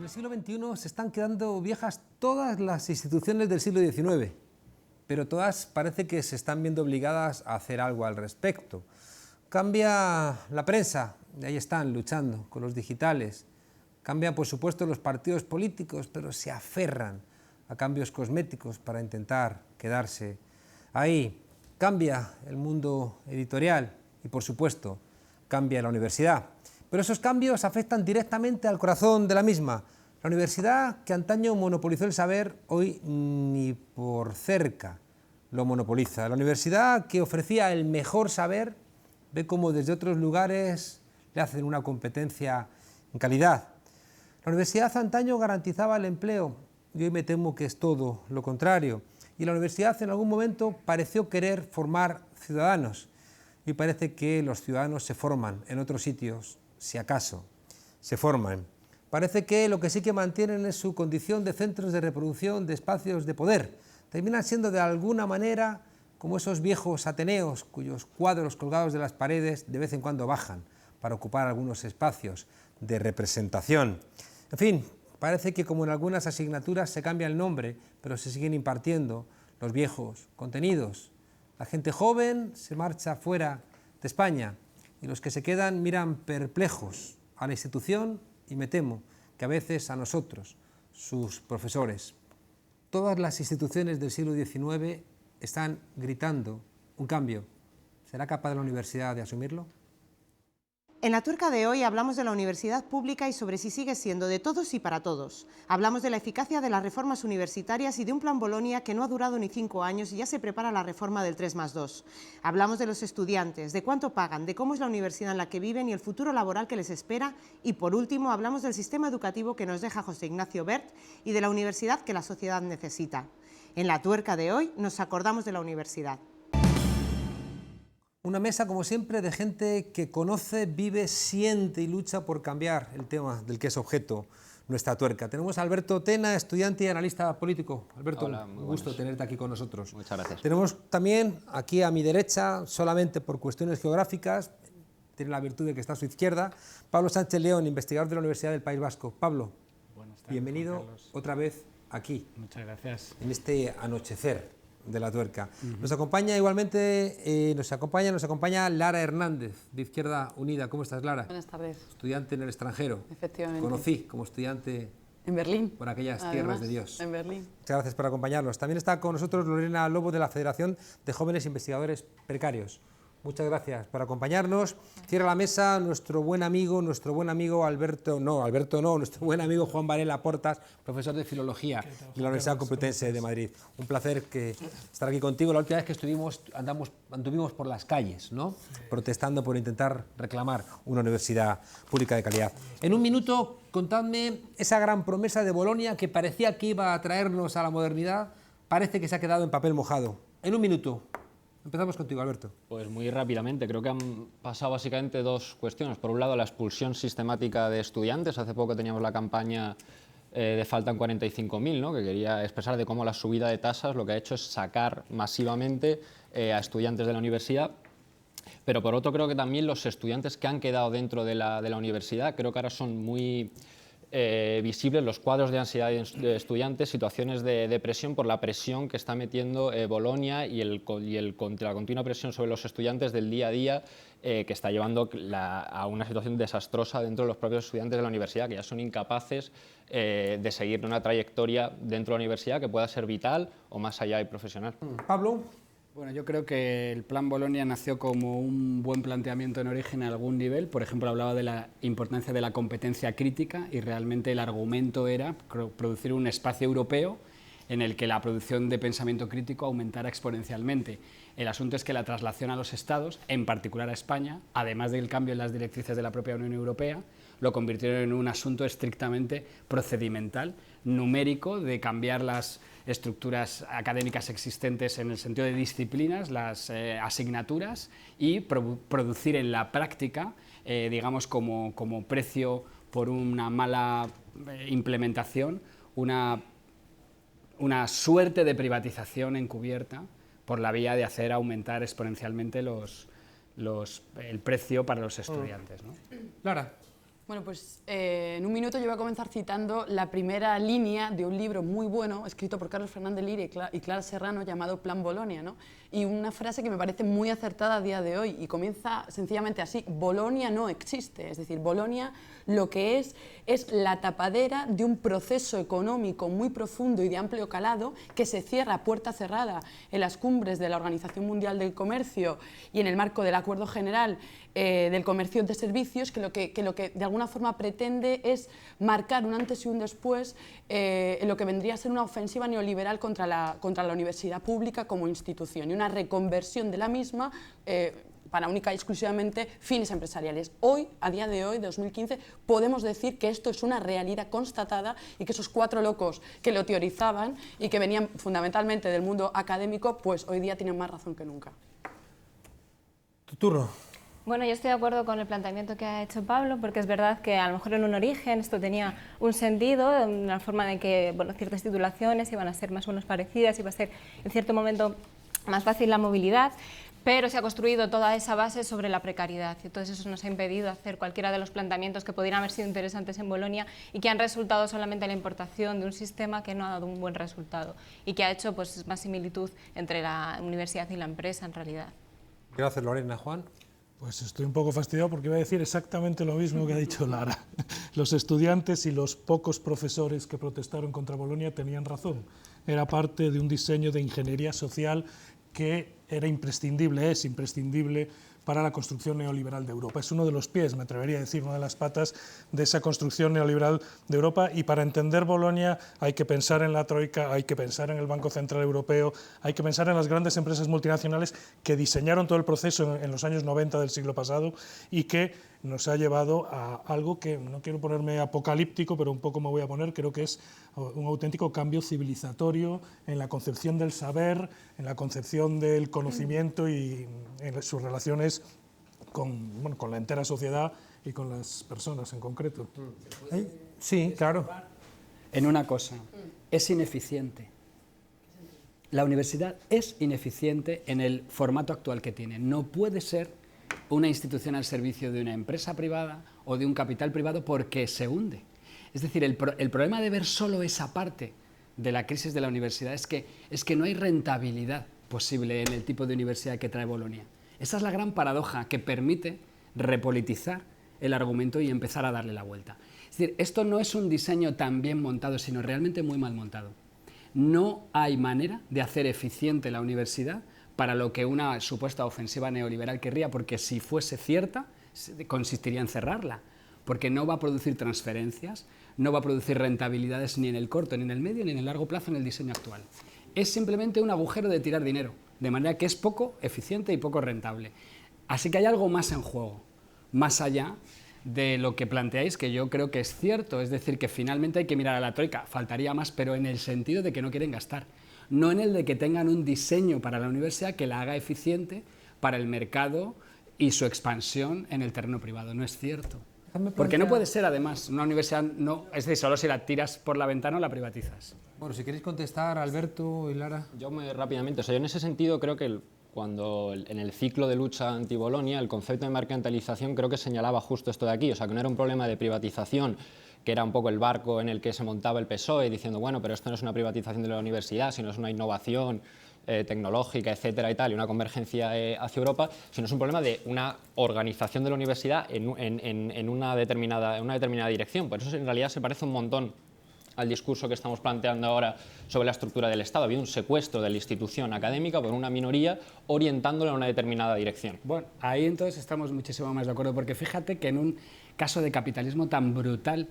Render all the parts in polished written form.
En el siglo XXI se están quedando viejas todas las instituciones del siglo XIX, pero todas parece que se están viendo obligadas a hacer algo al respecto. Cambia la prensa, y ahí están luchando con los digitales. Cambian, por supuesto, los partidos políticos, pero se aferran a cambios cosméticos para intentar quedarse ahí. Cambia el mundo editorial y, por supuesto, cambia la universidad. Pero esos cambios afectan directamente al corazón de la misma. La universidad, que antaño monopolizó el saber, hoy ni por cerca lo monopoliza. La universidad, que ofrecía el mejor saber, ve cómo desde otros lugares le hacen una competencia en calidad. La universidad antaño garantizaba el empleo y hoy me temo que es todo lo contrario. Y la universidad en algún momento pareció querer formar ciudadanos y parece que los ciudadanos se forman en otros sitios, si acaso se forman. Parece que lo que sí que mantienen es su condición de centros de reproducción, de espacios de poder. Terminan siendo de alguna manera como esos viejos ateneos cuyos cuadros colgados de las paredes de vez en cuando bajan para ocupar algunos espacios de representación. En fin, parece que como en algunas asignaturas se cambia el nombre, pero se siguen impartiendo los viejos contenidos. La gente joven se marcha fuera de España y los que se quedan miran perplejos a la institución y me temo que a veces a nosotros, sus profesores. Todas las instituciones del siglo XIX están gritando un cambio. ¿Será capaz la universidad de asumirlo? En la tuerca de hoy hablamos de la universidad pública y sobre si sigue siendo de todos y para todos. Hablamos de la eficacia de las reformas universitarias y de un plan Bolonia que no ha durado ni 5 años y ya se prepara la reforma del 3+2. Hablamos de los estudiantes, de cuánto pagan, de cómo es la universidad en la que viven y el futuro laboral que les espera. Y por último hablamos del sistema educativo que nos deja José Ignacio Wert y de la universidad que la sociedad necesita. En la tuerca de hoy nos acordamos de la universidad. Una mesa, como siempre, de gente que conoce, vive, siente y lucha por cambiar el tema del que es objeto nuestra tuerca. Tenemos a Alberto Tena, estudiante y analista político. Alberto, hola, un gusto tenerte aquí con nosotros. Muchas gracias. Tenemos también aquí a mi derecha, solamente por cuestiones geográficas, tiene la virtud de que está a su izquierda, Pablo Sánchez León, investigador de la Universidad del País Vasco. Pablo, buenas tardes, bienvenido otra vez aquí. Muchas gracias. En este anochecer de la tuerca. Nos acompaña igualmente, nos acompaña Lara Hernández, de Izquierda Unida. ¿Cómo estás, Lara? Buenas tardes. Estudiante en el extranjero. Efectivamente. Conocí como estudiante en Berlín. Por aquellas Además, tierras de Dios. En Berlín. Muchas gracias por acompañarnos. También está con nosotros Lorena Lobo, de la Federación de Jóvenes Investigadores Precarios. Muchas gracias por acompañarnos. Cierra la mesa nuestro buen amigo nuestro buen amigo Juan Varela Portas, profesor de Filología de la Universidad Complutense de Madrid. Un placer estar aquí contigo. La última vez que estuvimos anduvimos por las calles, ¿no? Sí. Protestando por intentar reclamar una universidad pública de calidad. En un minuto, contadme esa gran promesa de Bolonia que parecía que iba a traernos a la modernidad, parece que se ha quedado en papel mojado. En un minuto. Empezamos contigo, Alberto. Pues muy rápidamente, creo que han pasado básicamente dos cuestiones. Por un lado, la expulsión sistemática de estudiantes. Hace poco teníamos la campaña de Faltan 45.000, ¿no? Que quería expresar de cómo la subida de tasas lo que ha hecho es sacar masivamente a estudiantes de la universidad. Pero por otro, creo que también los estudiantes que han quedado dentro de la universidad, creo que ahora son muy visibles los cuadros de ansiedad de estudiantes, situaciones de depresión por la presión que está metiendo Bolonia y la continua presión sobre los estudiantes del día a día que está llevando a una situación desastrosa dentro de los propios estudiantes de la universidad, que ya son incapaces de seguir una trayectoria dentro de la universidad que pueda ser vital o más allá y profesional. Pablo. Bueno, yo creo que el Plan Bolonia nació como un buen planteamiento en origen a algún nivel. Por ejemplo, hablaba de la importancia de la competencia crítica y realmente el argumento era producir un espacio europeo en el que la producción de pensamiento crítico aumentara exponencialmente. El asunto es que la traslación a los Estados, en particular a España, además del cambio en las directrices de la propia Unión Europea, lo convirtieron en un asunto estrictamente procedimental, numérico, de cambiar las estructuras académicas existentes en el sentido de disciplinas, las asignaturas, y producir en la práctica, digamos como precio por una mala implementación, una suerte de privatización encubierta por la vía de hacer aumentar exponencialmente el precio para los estudiantes, ¿no? Lara. Bueno, pues en un minuto yo voy a comenzar citando la primera línea de un libro muy bueno escrito por Carlos Fernández Lira y Clara Serrano llamado Plan Bolonia, ¿no? Y una frase que me parece muy acertada a día de hoy y comienza sencillamente así: Bolonia no existe, es decir, Bolonia lo que es la tapadera de un proceso económico muy profundo y de amplio calado que se cierra a puerta cerrada en las cumbres de la Organización Mundial del Comercio y en el marco del Acuerdo General del Comercio de Servicios, que lo que de alguna forma pretende es marcar un antes y un después en lo que vendría a ser una ofensiva neoliberal contra la universidad pública como institución y una reconversión de la misma para única y exclusivamente fines empresariales. Hoy, a día de hoy, 2015, podemos decir que esto es una realidad constatada y que esos 4 locos que lo teorizaban y que venían fundamentalmente del mundo académico, pues hoy día tienen más razón que nunca. Tu turno. Bueno, yo estoy de acuerdo con el planteamiento que ha hecho Pablo, porque es verdad que a lo mejor en un origen esto tenía un sentido, una forma de que ciertas titulaciones iban a ser más o menos parecidas, iba a ser en cierto momento más fácil la movilidad, pero se ha construido toda esa base sobre la precariedad y entonces eso nos ha impedido hacer cualquiera de los planteamientos que podrían haber sido interesantes en Bolonia y que han resultado solamente en la importación de un sistema que no ha dado un buen resultado y que ha hecho pues, más similitud entre la universidad y la empresa en realidad. Gracias, Lorena. Juan. Pues estoy un poco fastidiado porque iba a decir exactamente lo mismo que ha dicho Lara. Los estudiantes y los pocos profesores que protestaron contra Bolonia tenían razón. Era parte de un diseño de ingeniería social que era imprescindible, es imprescindible para la construcción neoliberal de Europa. Es uno de los pies, me atrevería a decir, una de las patas de esa construcción neoliberal de Europa, y para entender Bolonia hay que pensar en la Troika, hay que pensar en el Banco Central Europeo, hay que pensar en las grandes empresas multinacionales que diseñaron todo el proceso en los años 90 del siglo pasado y que nos ha llevado a algo que, no quiero ponerme apocalíptico, pero un poco me voy a poner, creo que es un auténtico cambio civilizatorio en la concepción del saber, en la concepción del conocimiento y en sus relaciones con la entera sociedad y con las personas en concreto. Sí, claro. En una cosa, es ineficiente. La universidad es ineficiente en el formato actual que tiene. No puede ser una institución al servicio de una empresa privada o de un capital privado porque se hunde. Es decir, el problema de ver solo esa parte de la crisis de la universidad es que no hay rentabilidad posible en el tipo de universidad que trae Bolonia. Esa es la gran paradoja que permite repolitizar el argumento y empezar a darle la vuelta. Es decir, esto no es un diseño tan bien montado, sino realmente muy mal montado. No hay manera de hacer eficiente la universidad para lo que una supuesta ofensiva neoliberal querría, porque si fuese cierta, consistiría en cerrarla, porque no va a producir transferencias, no va a producir rentabilidades ni en el corto, ni en el medio, ni en el largo plazo en el diseño actual. Es simplemente un agujero de tirar dinero, de manera que es poco eficiente y poco rentable. Así que hay algo más en juego, más allá de lo que planteáis, que yo creo que es cierto, es decir, que finalmente hay que mirar a la Troika, faltaría más, pero en el sentido de que no quieren gastar, no en el de que tengan un diseño para la universidad que la haga eficiente para el mercado y su expansión en el terreno privado. No es cierto. Porque no puede ser, además, una universidad, no, es decir, solo si la tiras por la ventana o la privatizas. Bueno, si queréis contestar, Alberto y Lara. Yo rápidamente, yo en ese sentido creo que cuando en el ciclo de lucha anti-Bolonia, el concepto de mercantilización creo que señalaba justo esto de aquí, o sea, que no era un problema de privatización, que era un poco el barco en el que se montaba el PSOE, diciendo, bueno, pero esto no es una privatización de la universidad, sino es una innovación tecnológica, etcétera y tal, y una convergencia hacia Europa, sino es un problema de una organización de la universidad en una determinada dirección. Por eso en realidad se parece un montón al discurso que estamos planteando ahora sobre la estructura del Estado. Ha habido un secuestro de la institución académica por una minoría orientándola en una determinada dirección. Bueno, ahí entonces estamos muchísimo más de acuerdo, porque fíjate que en un caso de capitalismo tan brutal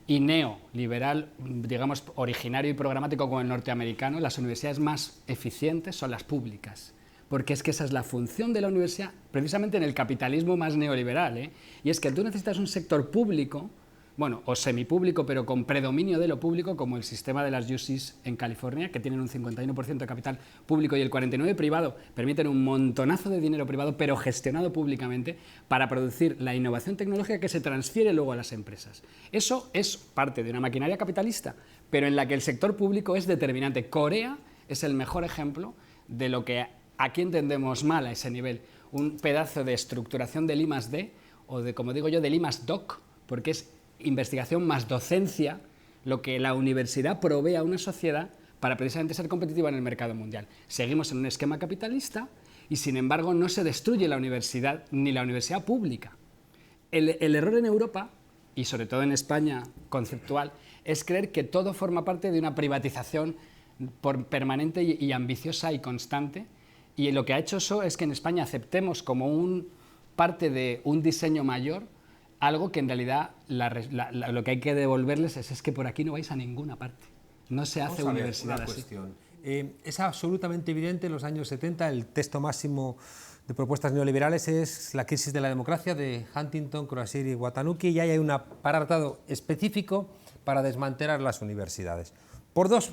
y neoliberal, digamos, originario y programático como el norteamericano, las universidades más eficientes son las públicas. Porque es que esa es la función de la universidad, precisamente en el capitalismo más neoliberal, ¿eh? Y es que tú necesitas un sector público, bueno, o semipúblico, pero con predominio de lo público, como el sistema de las UCs en California, que tienen un 51% de capital público y el 49% privado, permiten un montonazo de dinero privado, pero gestionado públicamente, para producir la innovación tecnológica que se transfiere luego a las empresas. Eso es parte de una maquinaria capitalista, pero en la que el sector público es determinante. Corea es el mejor ejemplo de lo que aquí entendemos mal a ese nivel. Un pedazo de estructuración del I+D, o de, como digo yo, del I+DOC, porque es investigación más docencia lo que la universidad provee a una sociedad para precisamente ser competitiva en el mercado mundial. Seguimos en un esquema capitalista y, sin embargo, no se destruye la universidad ni la universidad pública. El error en Europa, y sobre todo en España conceptual, es creer que todo forma parte de una privatización permanente y ambiciosa y constante, y lo que ha hecho eso es que en España aceptemos como parte de un diseño mayor algo que en realidad lo que hay que devolverles es que por aquí no vais a ninguna parte. No se hace universidad así. Es absolutamente evidente en los años 70, el texto máximo de propuestas neoliberales es La crisis de la democracia de Huntington, Crozier y Watanuki, y ahí hay un apartado específico para desmantelar las universidades. Por dos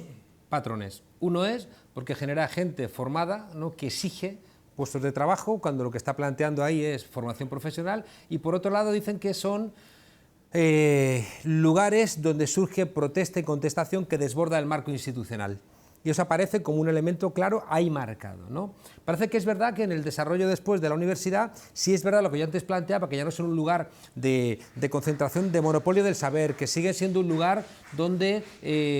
patrones. Uno es porque genera gente formada, ¿no?, que exige puestos de trabajo, cuando lo que está planteando ahí es formación profesional, y por otro lado dicen que son lugares donde surge protesta y contestación que desborda el marco institucional. Y eso aparece como un elemento claro ahí marcado, ¿no? Parece que es verdad que en el desarrollo después de la universidad, sí es verdad lo que yo antes planteaba, que ya no es un lugar de concentración, de monopolio del saber, que sigue siendo un lugar donde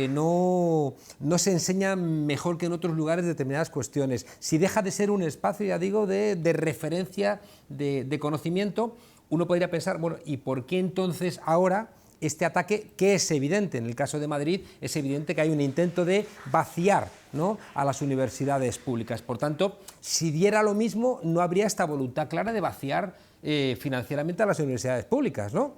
no se enseña mejor que en otros lugares determinadas cuestiones. Si deja de ser un espacio, ya digo, de referencia, de conocimiento, uno podría pensar, bueno, ¿y por qué entonces ahora este ataque, que es evidente? En el caso de Madrid es evidente que hay un intento de vaciar, ¿no?, a las universidades públicas. Por tanto, si diera lo mismo, no habría esta voluntad clara de vaciar financieramente a las universidades públicas, ¿no?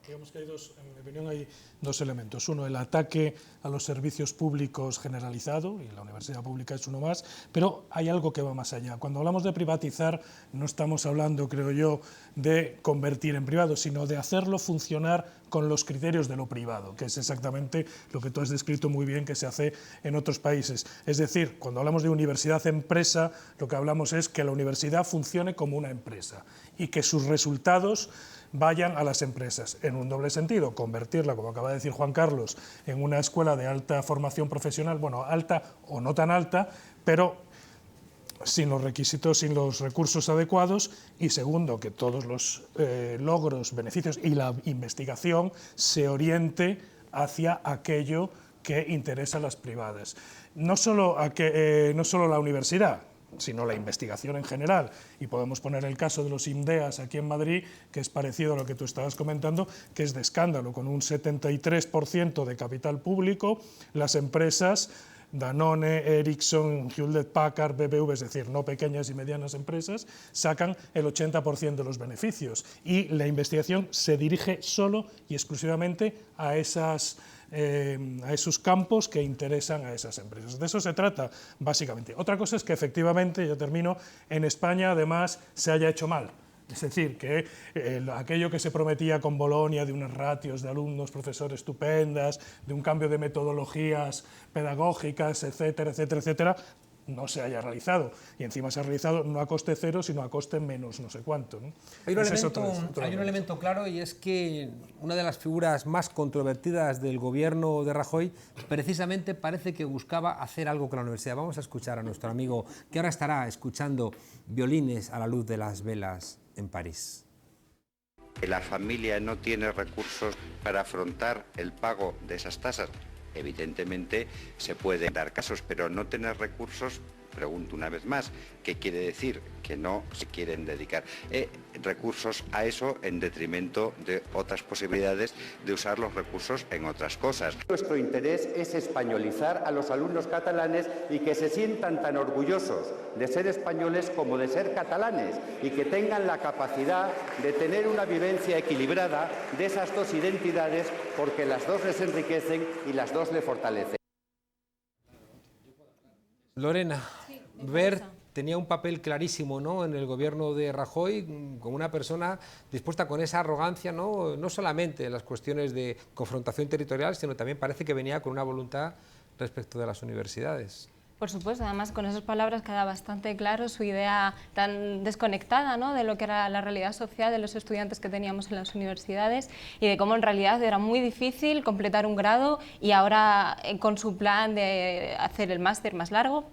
Digamos que hay en mi opinión, hay dos elementos. Uno, el ataque a los servicios públicos generalizado, y la universidad pública es uno más, pero hay algo que va más allá. Cuando hablamos de privatizar, no estamos hablando, creo yo, de convertir en privado, sino de hacerlo funcionar con los criterios de lo privado, que es exactamente lo que tú has descrito muy bien que se hace en otros países. Es decir, cuando hablamos de universidad-empresa, lo que hablamos es que la universidad funcione como una empresa y que sus resultados vayan a las empresas, en un doble sentido, convertirla, como acaba de decir Juan Carlos, en una escuela de alta formación profesional, bueno, alta o no tan alta, pero sin los requisitos, sin los recursos adecuados, y segundo, que todos los logros, beneficios y la investigación se oriente hacia aquello que interesa a las privadas. No solo la universidad, sino la investigación en general, y podemos poner el caso de los IMDEAS aquí en Madrid, que es parecido a lo que tú estabas comentando, que es de escándalo, con un 73% de capital público, las empresas Danone, Ericsson, Hewlett Packard, BBV, es decir, no pequeñas y medianas empresas, sacan el 80% de los beneficios, y la investigación se dirige solo y exclusivamente a esos campos que interesan a esas empresas. De eso se trata, básicamente. Otra cosa es que, efectivamente, yo termino, en España, además, se haya hecho mal. Es decir, que aquello que se prometía con Bolonia, de unas ratios de alumnos, profesores estupendas, de un cambio de metodologías pedagógicas, etcétera, etcétera, etcétera, no se haya realizado, y encima se ha realizado no a coste cero, sino a coste menos no sé cuánto, ¿no? Hay un elemento claro, y es que una de las figuras más controvertidas del gobierno de Rajoy precisamente parece que buscaba hacer algo con la universidad. Vamos a escuchar a nuestro amigo, que ahora estará escuchando Violines a la luz de las velas en París. La familia no tiene recursos para afrontar el pago de esas tasas. Evidentemente se pueden dar casos, pero no tener recursos, pregunto una vez más, ¿qué quiere decir? Que no se quieren dedicar recursos a eso en detrimento de otras posibilidades de usar los recursos en otras cosas. Nuestro interés es españolizar a los alumnos catalanes y que se sientan tan orgullosos de ser españoles como de ser catalanes, y que tengan la capacidad de tener una vivencia equilibrada de esas dos identidades, porque las dos les enriquecen y las dos les fortalecen. Lorena, Wert tenía un papel clarísimo, ¿no?, en el gobierno de Rajoy, como una persona dispuesta con esa arrogancia, no solamente en las cuestiones de confrontación territorial, sino también parece que venía con una voluntad respecto de las universidades. Por supuesto, además con esas palabras queda bastante claro su idea tan desconectada, ¿no?, de lo que era la realidad social de los estudiantes que teníamos en las universidades, y de cómo en realidad era muy difícil completar un grado, y ahora con su plan de hacer el máster más largo,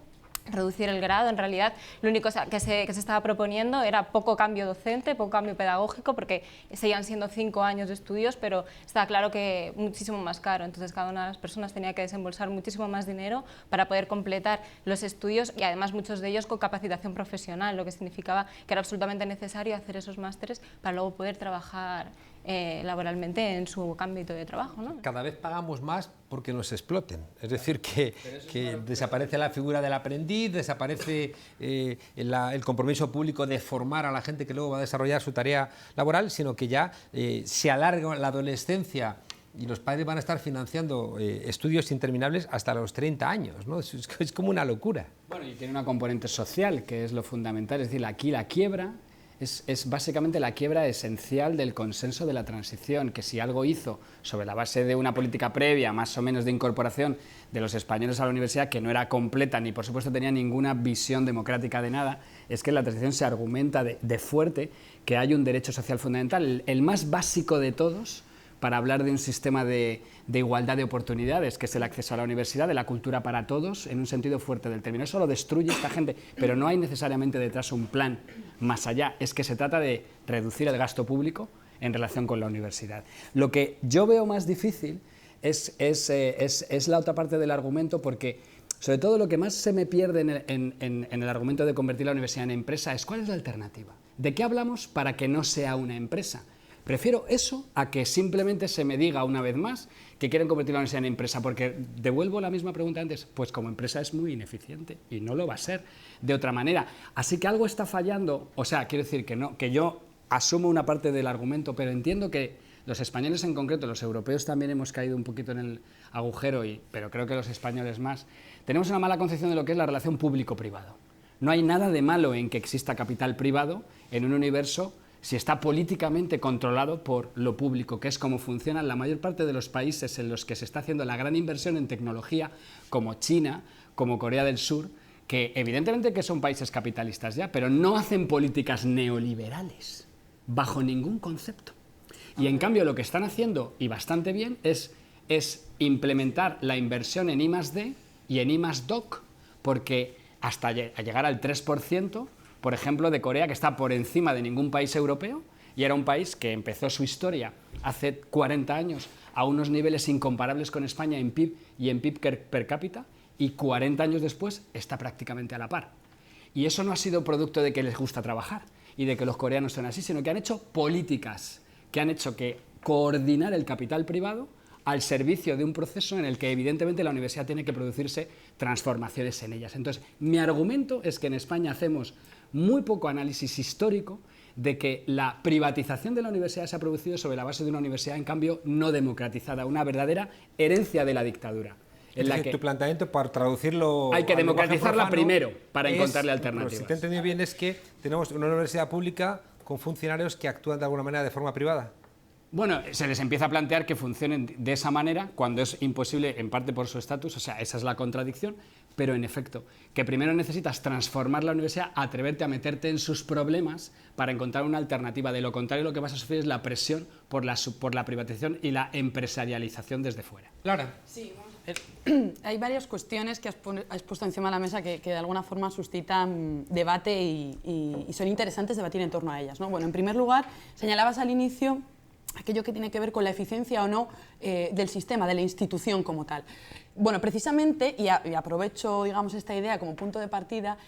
reducir el grado. En realidad, lo único que se estaba proponiendo era poco cambio docente, poco cambio pedagógico, porque seguían siendo 5 años de estudios, pero estaba claro que muchísimo más caro. Entonces, cada una de las personas tenía que desembolsar muchísimo más dinero para poder completar los estudios, y además muchos de ellos con capacitación profesional, lo que significaba que era absolutamente necesario hacer esos másteres para luego poder trabajar laboralmente en su ámbito de trabajo, ¿no? Cada vez pagamos más porque nos exploten, es decir, que desaparece la figura del aprendiz, desaparece el compromiso público de formar a la gente que luego va a desarrollar su tarea laboral, sino que ya se alarga la adolescencia y los padres van a estar financiando estudios interminables hasta los 30 años, ¿no? Es como una locura. Bueno, y tiene una componente social, que es lo fundamental, es decir, aquí la quiebra es básicamente la quiebra esencial del consenso de la transición, que si algo hizo sobre la base de una política previa, más o menos de incorporación de los españoles a la universidad, que no era completa ni por supuesto tenía ninguna visión democrática de nada, es que en la transición se argumenta de fuerte que hay un derecho social fundamental, el más básico de todos, para hablar de un sistema de igualdad de oportunidades, que es el acceso a la universidad, de la cultura para todos, en un sentido fuerte del término. Eso lo destruye esta gente, pero no hay necesariamente detrás un plan más allá, es que se trata de reducir el gasto público en relación con la universidad. Lo que yo veo más difícil es la otra parte del argumento, porque sobre todo lo que más se me pierde en el argumento de convertir la universidad en empresa es ¿cuál es la alternativa? ¿De qué hablamos para que no sea una empresa? Prefiero eso a que simplemente se me diga una vez más que quieren convertir la universidad en empresa, porque devuelvo la misma pregunta antes, pues como empresa es muy ineficiente y no lo va a ser de otra manera. Así que algo está fallando, o sea, quiero decir que yo asumo una parte del argumento, pero entiendo que los españoles en concreto, los europeos también hemos caído un poquito en el agujero, pero creo que los españoles más, tenemos una mala concepción de lo que es la relación público-privado. No hay nada de malo en que exista capital privado en un universo si está políticamente controlado por lo público, que es como funcionan la mayor parte de los países en los que se está haciendo la gran inversión en tecnología, como China, como Corea del Sur, que evidentemente que son países capitalistas ya, pero no hacen políticas neoliberales, bajo ningún concepto. Y en cambio lo que están haciendo, y bastante bien, es implementar la inversión en I+D y en I+Doc, porque hasta llegar al 3%, por ejemplo, de Corea, que está por encima de ningún país europeo, y era un país que empezó su historia hace 40 años a unos niveles incomparables con España en PIB y en PIB per cápita, y 40 años después está prácticamente a la par. Y eso no ha sido producto de que les gusta trabajar y de que los coreanos son así, sino que han hecho políticas que han hecho que coordinar el capital privado al servicio de un proceso en el que evidentemente la universidad tiene que producirse transformaciones en ellas. Entonces, mi argumento es que en España hacemos muy poco análisis histórico de que la privatización de la universidad se ha producido sobre la base de una universidad, en cambio, no democratizada, una verdadera herencia de la dictadura. En la que tu planteamiento, para traducirlo... Hay que democratizarla primero para encontrarle alternativas. Si te he entendido bien, es que tenemos una universidad pública con funcionarios que actúan de alguna manera de forma privada. Bueno, se les empieza a plantear que funcionen de esa manera cuando es imposible, en parte por su estatus, o sea, esa es la contradicción, pero en efecto, que primero necesitas transformar la universidad, atreverte a meterte en sus problemas para encontrar una alternativa. De lo contrario, lo que vas a sufrir es la presión por la privatización y la empresarialización desde fuera. Lara. Sí, vamos a ver. Hay varias cuestiones que has puesto encima de la mesa que de alguna forma suscitan debate y son interesantes debatir en torno a ellas, ¿no? Bueno, en primer lugar, señalabas al inicio aquello que tiene que ver con la eficiencia o no del sistema, de la institución como tal. Bueno, precisamente, y aprovecho, digamos, esta idea como punto de partida,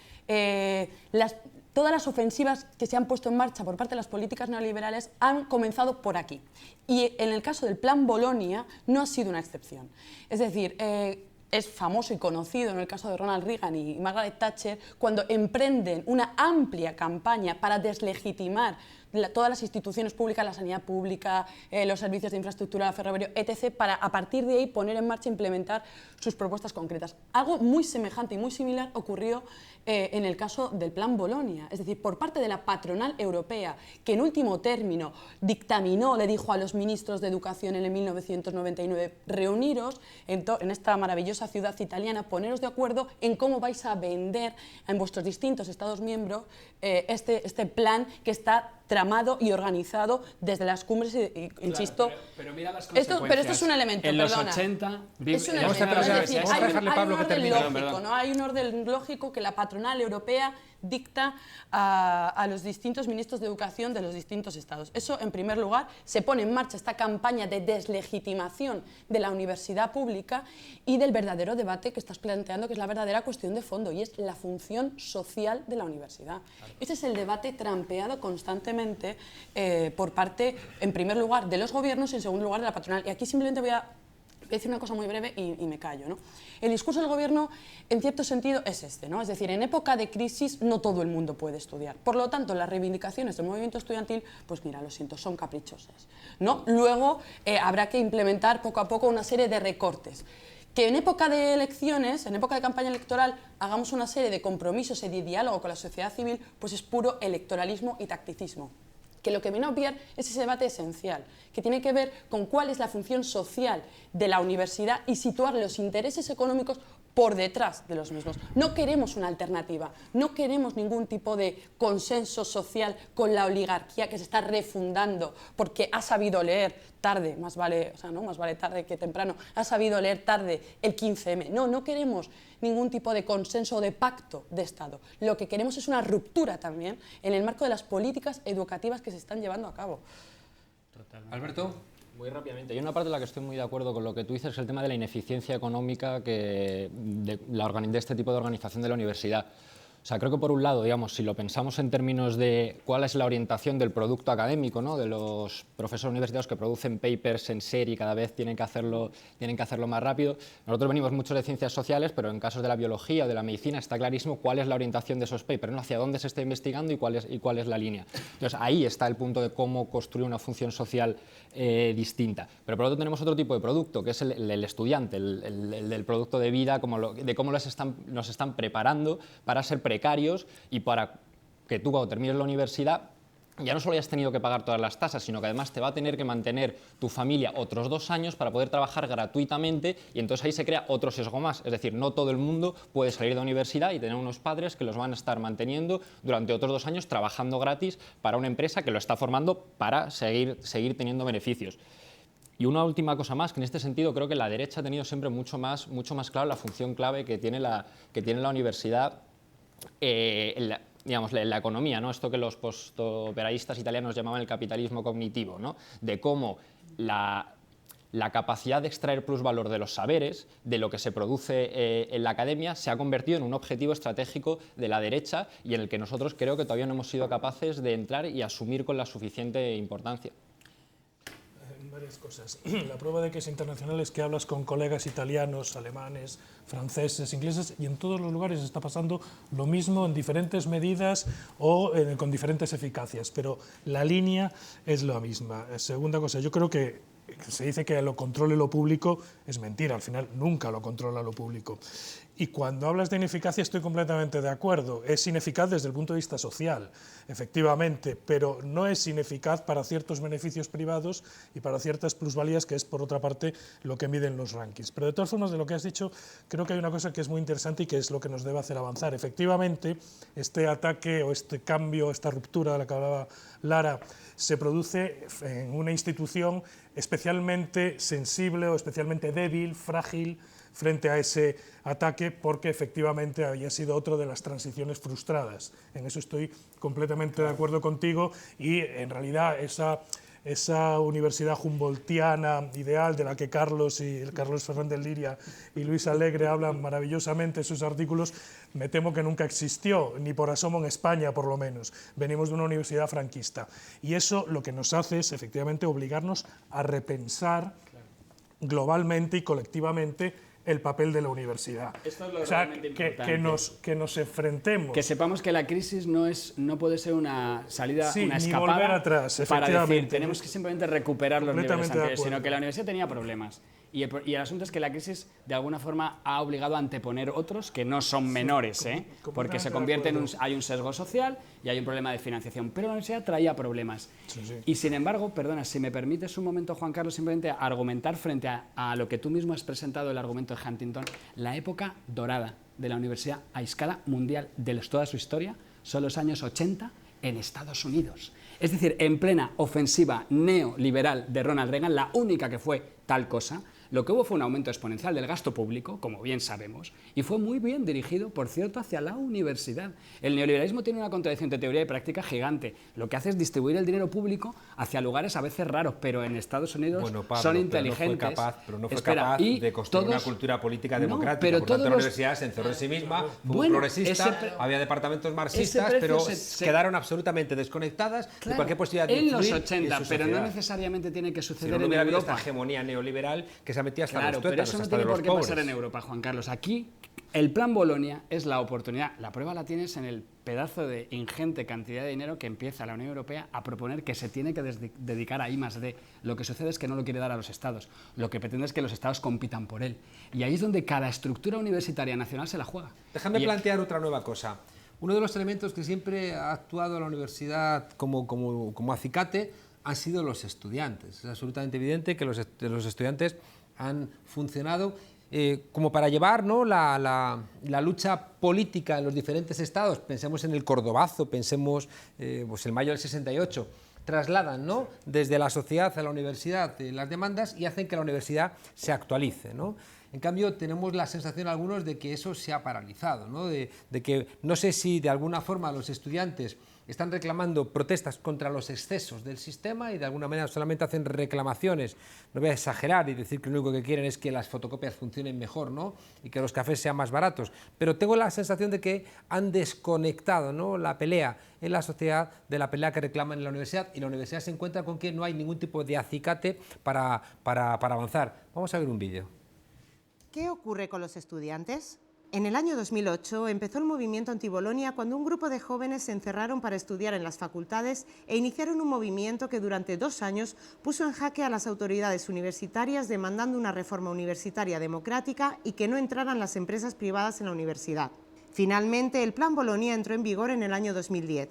todas las ofensivas que se han puesto en marcha por parte de las políticas neoliberales han comenzado por aquí. Y en el caso del Plan Bolonia no ha sido una excepción. Es decir, es famoso y conocido en el caso de Ronald Reagan y Margaret Thatcher, cuando emprenden una amplia campaña para deslegitimar todas las instituciones públicas, la sanidad pública, los servicios de infraestructura, la ferroviaria, etc., para a partir de ahí poner en marcha e implementar sus propuestas concretas. Algo muy semejante y muy similar ocurrió en el caso del Plan Bolonia, es decir, por parte de la patronal europea, que en último término dictaminó, le dijo a los ministros de Educación en el 1999, reuniros en esta maravillosa ciudad italiana, poneros de acuerdo en cómo vais a vender en vuestros distintos Estados miembros este plan que está tramado y organizado desde las cumbres, insisto. Claro, pero mira las pero esto es un elemento, en perdona. Los 80... Es un elemento, es decir, hay un orden lógico, ¿no? Hay un orden lógico que la patronal europea dicta a los distintos ministros de educación de los distintos estados. Eso, en primer lugar, se pone en marcha esta campaña de deslegitimación de la universidad pública y del verdadero debate que estás planteando, que es la verdadera cuestión de fondo, y es la función social de la universidad. Este es el debate trampeado constantemente por parte, en primer lugar, de los gobiernos y en segundo lugar de la patronal. Y aquí simplemente voy a decir una cosa muy breve y me callo, ¿no? El discurso del gobierno, en cierto sentido, es este, ¿no? Es decir, en época de crisis no todo el mundo puede estudiar. Por lo tanto, las reivindicaciones del movimiento estudiantil, pues mira, lo siento, son caprichosas, ¿no? Luego habrá que implementar poco a poco una serie de recortes. Que en época de elecciones, en época de campaña electoral, hagamos una serie de compromisos y de diálogo con la sociedad civil, pues es puro electoralismo y tacticismo. Que lo que viene a obviar es ese debate esencial, que tiene que ver con cuál es la función social de la universidad y situar los intereses económicos por detrás de los mismos. No queremos una alternativa, no queremos ningún tipo de consenso social con la oligarquía que se está refundando porque ha sabido leer tarde, más vale tarde que temprano, ha sabido leer tarde el 15M. No queremos ningún tipo de consenso o de pacto de Estado. Lo que queremos es una ruptura también en el marco de las políticas educativas que se están llevando a cabo. Totalmente. Alberto. Muy rápidamente. Hay una parte en la que estoy muy de acuerdo con lo que tú dices, es el tema de la ineficiencia económica de este tipo de organización de la universidad. O sea, creo que por un lado, digamos, si lo pensamos en términos de cuál es la orientación del producto académico, ¿no? De los profesores universitarios que producen papers en serie y cada vez tienen que hacerlo más rápido. Nosotros venimos mucho de ciencias sociales, pero en casos de la biología o de la medicina está clarísimo cuál es la orientación de esos papers, ¿no? Hacia dónde se está investigando y cuál es la línea. Entonces, ahí está el punto de cómo construir una función social distinta. Pero por otro tenemos otro tipo de producto, que es el estudiante, el del producto de vida, de cómo nos están preparando para ser precarios y para que tú cuando termines la universidad ya no solo hayas tenido que pagar todas las tasas, sino que además te va a tener que mantener tu familia otros 2 años para poder trabajar gratuitamente, y entonces ahí se crea otro sesgo más. Es decir, no todo el mundo puede salir de la universidad y tener unos padres que los van a estar manteniendo durante otros 2 años trabajando gratis para una empresa que lo está formando para seguir teniendo beneficios. Y una última cosa más, que en este sentido creo que la derecha ha tenido siempre mucho más claro la función clave que tiene la universidad digamos, la economía, ¿no? Esto que los postoperaístas italianos llamaban el capitalismo cognitivo, ¿no? De cómo la capacidad de extraer plusvalor de los saberes, de lo que se produce en la academia, se ha convertido en un objetivo estratégico de la derecha y en el que nosotros creo que todavía no hemos sido capaces de entrar y asumir con la suficiente importancia. Varias cosas. La prueba de que es internacional es que hablas con colegas italianos, alemanes, franceses, ingleses, y en todos los lugares está pasando lo mismo en diferentes medidas o con diferentes eficacias, pero la línea es la misma. Segunda cosa, yo creo que se dice que lo controle lo público, es mentira, al final nunca lo controla lo público. Y cuando hablas de ineficacia estoy completamente de acuerdo, es ineficaz desde el punto de vista social, efectivamente, pero no es ineficaz para ciertos beneficios privados y para ciertas plusvalías, que es por otra parte lo que miden los rankings. Pero de todas formas, de lo que has dicho, creo que hay una cosa que es muy interesante y que es lo que nos debe hacer avanzar. Efectivamente, este ataque o este cambio, esta ruptura de la que hablaba Lara, se produce en una institución especialmente sensible o especialmente débil, frágil, frente a ese ataque, porque efectivamente había sido otra de las transiciones frustradas. En eso estoy completamente de acuerdo contigo y en realidad esa universidad humboldtiana ideal de la que Carlos Fernández Liria y Luis Alegre hablan maravillosamente en sus artículos, me temo que nunca existió, ni por asomo en España por lo menos. Venimos de una universidad franquista y eso lo que nos hace es efectivamente obligarnos a repensar globalmente y colectivamente el papel de la universidad. Esto es lo realmente importante. Que nos enfrentemos. Que sepamos que la crisis no puede ser una salida, una escapada, ni volver atrás, para decir, tenemos que simplemente recuperar los niveles anteriores, sino que la universidad tenía problemas. Y el asunto es que la crisis de alguna forma ha obligado a anteponer otros que no son menores, porque se convierte hay un sesgo social y hay un problema de financiación, pero la universidad traía problemas. Y sin embargo, perdona, si me permites un momento, Juan Carlos, simplemente argumentar frente a lo que tú mismo has presentado, el argumento de Huntington, la época dorada de la universidad a escala mundial de toda su historia son los años 80 en Estados Unidos. Es decir, en plena ofensiva neoliberal de Ronald Reagan, la única que fue tal cosa, lo que hubo fue un aumento exponencial del gasto público, como bien sabemos, y fue muy bien dirigido, por cierto, hacia la universidad. El neoliberalismo tiene una contradicción de teoría y práctica gigante. Lo que hace es distribuir el dinero público hacia lugares a veces raros, pero en Estados Unidos Pablo, son inteligentes. Pero no fue capaz de construir una cultura política democrática. Pero por tanto, la universidad se encerró en sí misma, fue muy progresista, había departamentos marxistas, pero quedaron absolutamente desconectadas de cualquier posibilidad de influir en los 80, en su pero no sociedad. necesariamente tiene que suceder Si no en hubiera habido Europa. esta hegemonía neoliberal que se metía hasta los tuétanos, pero eso no hasta tiene de los por qué pobres. pasar en Europa, Juan Carlos. Aquí el plan Bolonia es la oportunidad. La prueba la tienes en el pedazo de ingente cantidad de dinero que empieza la Unión Europea a proponer que se tiene que dedicar a I+D. Lo que sucede es que no lo quiere dar a los Estados. Lo que pretende es que los Estados compitan por él. Y ahí es donde cada estructura universitaria nacional se la juega. Déjame plantear otra nueva cosa. Uno de los elementos que siempre ha actuado la universidad como acicate han sido los estudiantes. Es absolutamente evidente que los estudiantes han funcionado como para llevar, ¿no?, la lucha política en los diferentes estados. Pensemos en el Cordobazo, pensemos pues el mayo del 68. Trasladan, ¿no?, desde la sociedad a la universidad las demandas y hacen que la universidad se actualice, ¿no? En cambio, tenemos la sensación algunos de que eso se ha paralizado, ¿no? De que no sé si de alguna forma los estudiantes están reclamando protestas contra los excesos del sistema y de alguna manera solamente hacen reclamaciones. No voy a exagerar y decir que lo único que quieren es que las fotocopias funcionen mejor, ¿no?, y que los cafés sean más baratos, pero tengo la sensación de que han desconectado, ¿no?, la pelea en la sociedad de la pelea que reclaman en la universidad, y la universidad se encuentra con que no hay ningún tipo de acicate para avanzar. Vamos a ver un vídeo. ¿Qué ocurre con los estudiantes? En el año 2008 empezó el movimiento anti-Bolonia cuando un grupo de jóvenes se encerraron para estudiar en las facultades e iniciaron un movimiento que durante 2 años puso en jaque a las autoridades universitarias demandando una reforma universitaria democrática y que no entraran las empresas privadas en la universidad. Finalmente, el Plan Bolonia entró en vigor en el año 2010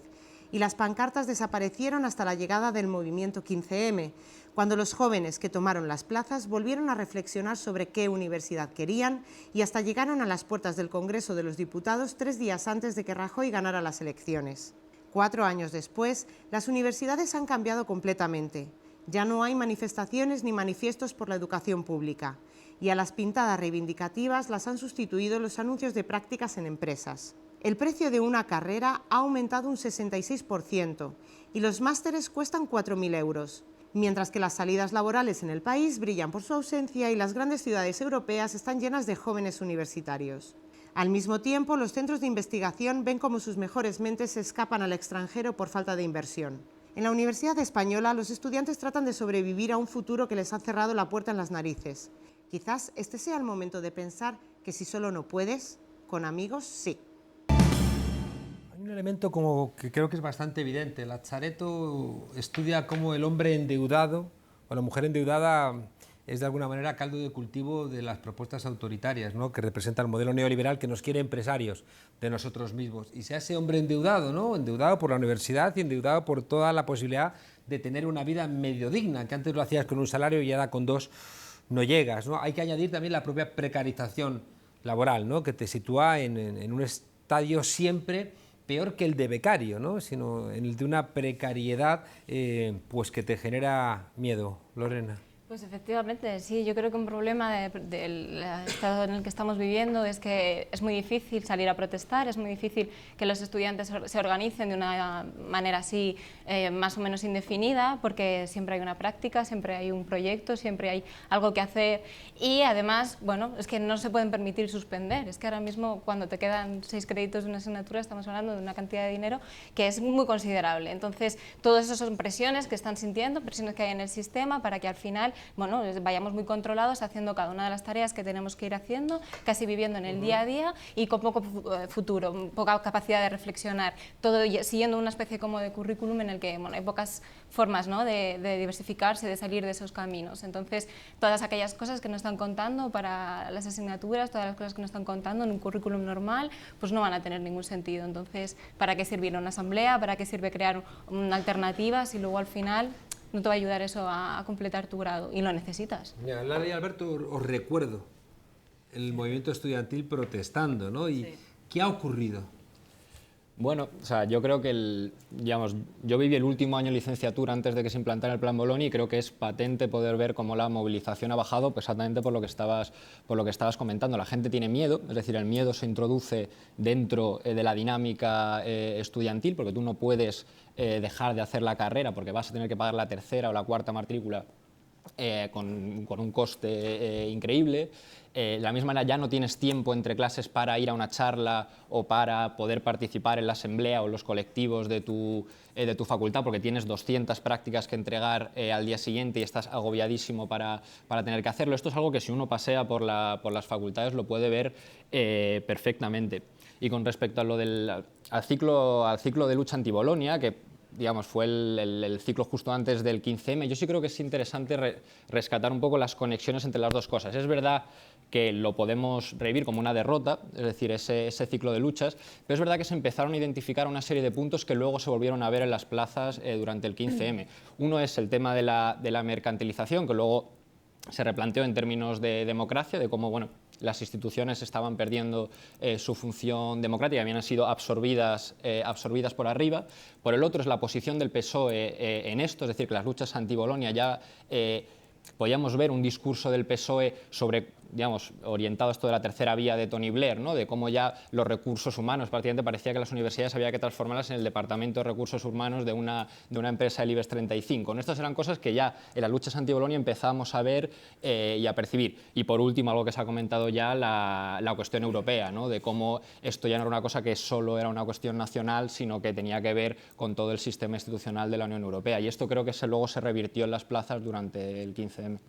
y las pancartas desaparecieron hasta la llegada del movimiento 15M, cuando los jóvenes que tomaron las plazas volvieron a reflexionar sobre qué universidad querían y hasta llegaron a las puertas del Congreso de los Diputados 3 días antes de que Rajoy ganara las elecciones. 4 años después, las universidades han cambiado completamente. Ya no hay manifestaciones ni manifiestos por la educación pública, y a las pintadas reivindicativas las han sustituido los anuncios de prácticas en empresas. El precio de una carrera ha aumentado un 66% y los másteres cuestan 4.000 euros, mientras que las salidas laborales en el país brillan por su ausencia y las grandes ciudades europeas están llenas de jóvenes universitarios. Al mismo tiempo, los centros de investigación ven cómo sus mejores mentes se escapan al extranjero por falta de inversión. En la Universidad Española, los estudiantes tratan de sobrevivir a un futuro que les ha cerrado la puerta en las narices. Quizás este sea el momento de pensar que si solo no puedes, con amigos sí. Hay un elemento como que creo que es bastante evidente. Lazaretto estudia cómo el hombre endeudado o la mujer endeudada es de alguna manera caldo de cultivo de las propuestas autoritarias, ¿no?, que representa el modelo neoliberal que nos quiere empresarios de nosotros mismos. Y sea ese hombre endeudado, ¿no?, endeudado por la universidad y endeudado por toda la posibilidad de tener una vida medio digna, que antes lo hacías con un salario y ahora con 2 no llegas, ¿no? Hay que añadir también la propia precarización laboral, ¿no?, que te sitúa en un estadio siempre peor que el de becario, ¿no?, sino en el de una precariedad pues que te genera miedo. Lorena. Pues efectivamente, sí, yo creo que un problema del estado en el que estamos viviendo es que es muy difícil salir a protestar, es muy difícil que los estudiantes se organicen de una manera así más o menos indefinida, porque siempre hay una práctica, siempre hay un proyecto, siempre hay algo que hacer y además, bueno, es que no se pueden permitir suspender, es que ahora mismo cuando te quedan 6 créditos de una asignatura estamos hablando de una cantidad de dinero que es muy considerable, entonces todas esas son presiones que están sintiendo, presiones que hay en el sistema para que al final, bueno, vayamos muy controlados haciendo cada una de las tareas que tenemos que ir haciendo, casi viviendo en el día a día y con poco futuro, poca capacidad de reflexionar, todo siguiendo una especie como de currículum en el que, bueno, hay pocas formas, ¿no?, de diversificarse, de salir de esos caminos. Entonces, todas aquellas cosas que nos están contando para las asignaturas, todas las cosas que nos están contando en un currículum normal, pues no van a tener ningún sentido. Entonces, ¿para qué sirve una asamblea? ¿Para qué sirve crear una alternativa si luego al final no te va a ayudar eso a completar tu grado y lo necesitas? Mira, Lara y Alberto, os recuerdo el movimiento estudiantil protestando, ¿no? Y sí. ¿qué ha ocurrido? Bueno, o sea, yo creo que yo viví el último año de licenciatura antes de que se implantara el Plan Bolonia y creo que es patente poder ver cómo la movilización ha bajado, pues exactamente por lo que estabas comentando. La gente tiene miedo, es decir, el miedo se introduce dentro de la dinámica estudiantil, porque tú no puedes dejar de hacer la carrera porque vas a tener que pagar la tercera o la cuarta matrícula con un coste increíble. De la misma manera ya no tienes tiempo entre clases para ir a una charla o para poder participar en la asamblea o los colectivos de tu facultad porque tienes 200 prácticas que entregar al día siguiente y estás agobiadísimo para tener que hacerlo. Esto es algo que si uno pasea por las facultades lo puede ver perfectamente. Y con respecto a lo al ciclo de lucha anti-Bolonia, que digamos, fue el ciclo justo antes del 15M, yo sí creo que es interesante rescatar un poco las conexiones entre las dos cosas. Es verdad que lo podemos revivir como una derrota, es decir, ese ciclo de luchas, pero es verdad que se empezaron a identificar una serie de puntos que luego se volvieron a ver en las plazas durante el 15M. Uno es el tema de la mercantilización, que luego se replanteó en términos de democracia, de cómo, bueno, las instituciones estaban perdiendo su función democrática, habían sido absorbidas por arriba. Por el otro es la posición del PSOE en esto, es decir, que las luchas anti-Bolonia ya podíamos ver un discurso del PSOE sobre, digamos, orientado a esto de la tercera vía de Tony Blair, ¿no? De cómo ya los recursos humanos, prácticamente parecía que las universidades había que transformarlas en el departamento de recursos humanos de una empresa del IBEX 35. Estas eran cosas que ya en las luchas anti-Bolonia empezamos a ver y a percibir. Y por último, algo que se ha comentado ya, la cuestión europea, ¿no? De cómo esto ya no era una cosa que solo era una cuestión nacional, sino que tenía que ver con todo el sistema institucional de la Unión Europea. Y esto creo que luego se revirtió en las plazas durante el 15M.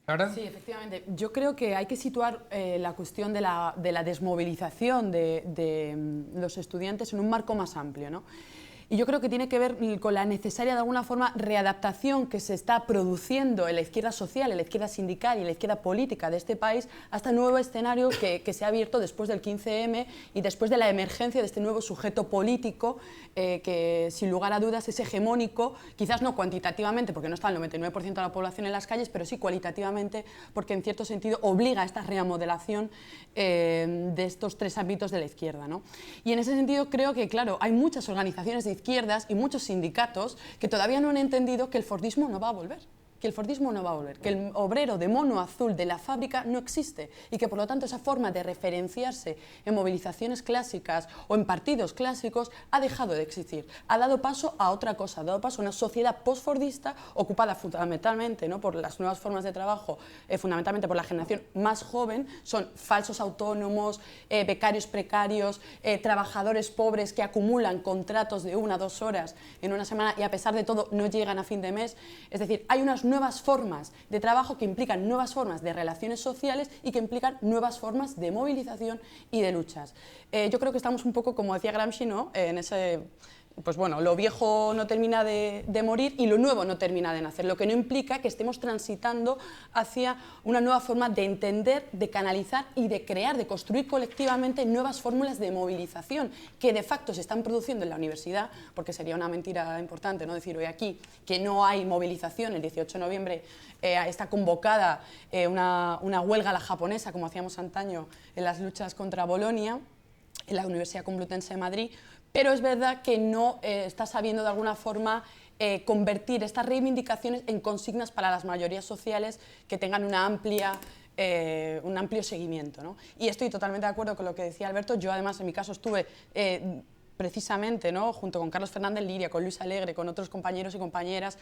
¿Ahora? Sí, efectivamente. Yo creo que hay que situar la cuestión de la desmovilización de los estudiantes en un marco más amplio, ¿no? Y yo creo que tiene que ver con la necesaria, de alguna forma, readaptación que se está produciendo en la izquierda social, en la izquierda sindical y en la izquierda política de este país a este nuevo escenario que se ha abierto después del 15M y después de la emergencia de este nuevo sujeto político que, sin lugar a dudas, es hegemónico, quizás no cuantitativamente, porque no está el 99% de la población en las calles, pero sí cualitativamente, porque en cierto sentido obliga a esta remodelación de estos tres ámbitos de la izquierda, ¿no? Y en ese sentido creo que, claro, hay muchas organizaciones de izquierdas y muchos sindicatos que todavía no han entendido que el fordismo no va a volver. Que el fordismo no va a volver, que el obrero de mono azul de la fábrica no existe y que por lo tanto esa forma de referenciarse en movilizaciones clásicas o en partidos clásicos ha dejado de existir, ha dado paso a otra cosa, ha dado paso a una sociedad postfordista ocupada fundamentalmente, ¿no?, por las nuevas formas de trabajo, fundamentalmente por la generación más joven, son falsos autónomos, becarios precarios, trabajadores pobres que acumulan contratos de 1 a 2 horas en una semana y a pesar de todo no llegan a fin de mes, es decir, hay unas nuevas formas de trabajo que implican nuevas formas de relaciones sociales y que implican nuevas formas de movilización y de luchas. Yo creo que estamos un poco, como decía Gramsci, ¿no?, en ese... Pues bueno, lo viejo no termina de morir y lo nuevo no termina de nacer, lo que no implica que estemos transitando hacia una nueva forma de entender, de canalizar y de crear, de construir colectivamente nuevas fórmulas de movilización que de facto se están produciendo en la universidad, porque sería una mentira importante, ¿no?, decir hoy aquí que no hay movilización. El 18 de noviembre está convocada una huelga a la japonesa, como hacíamos antaño en las luchas contra Bolonia, en la Universidad Complutense de Madrid, pero es verdad que no está sabiendo de alguna forma convertir estas reivindicaciones en consignas para las mayorías sociales que tengan un amplio seguimiento, ¿no? Y estoy totalmente de acuerdo con lo que decía Alberto. Yo además en mi caso estuve precisamente, ¿no?, junto con Carlos Fernández Liria, con Luis Alegre, con otros compañeros y compañeras,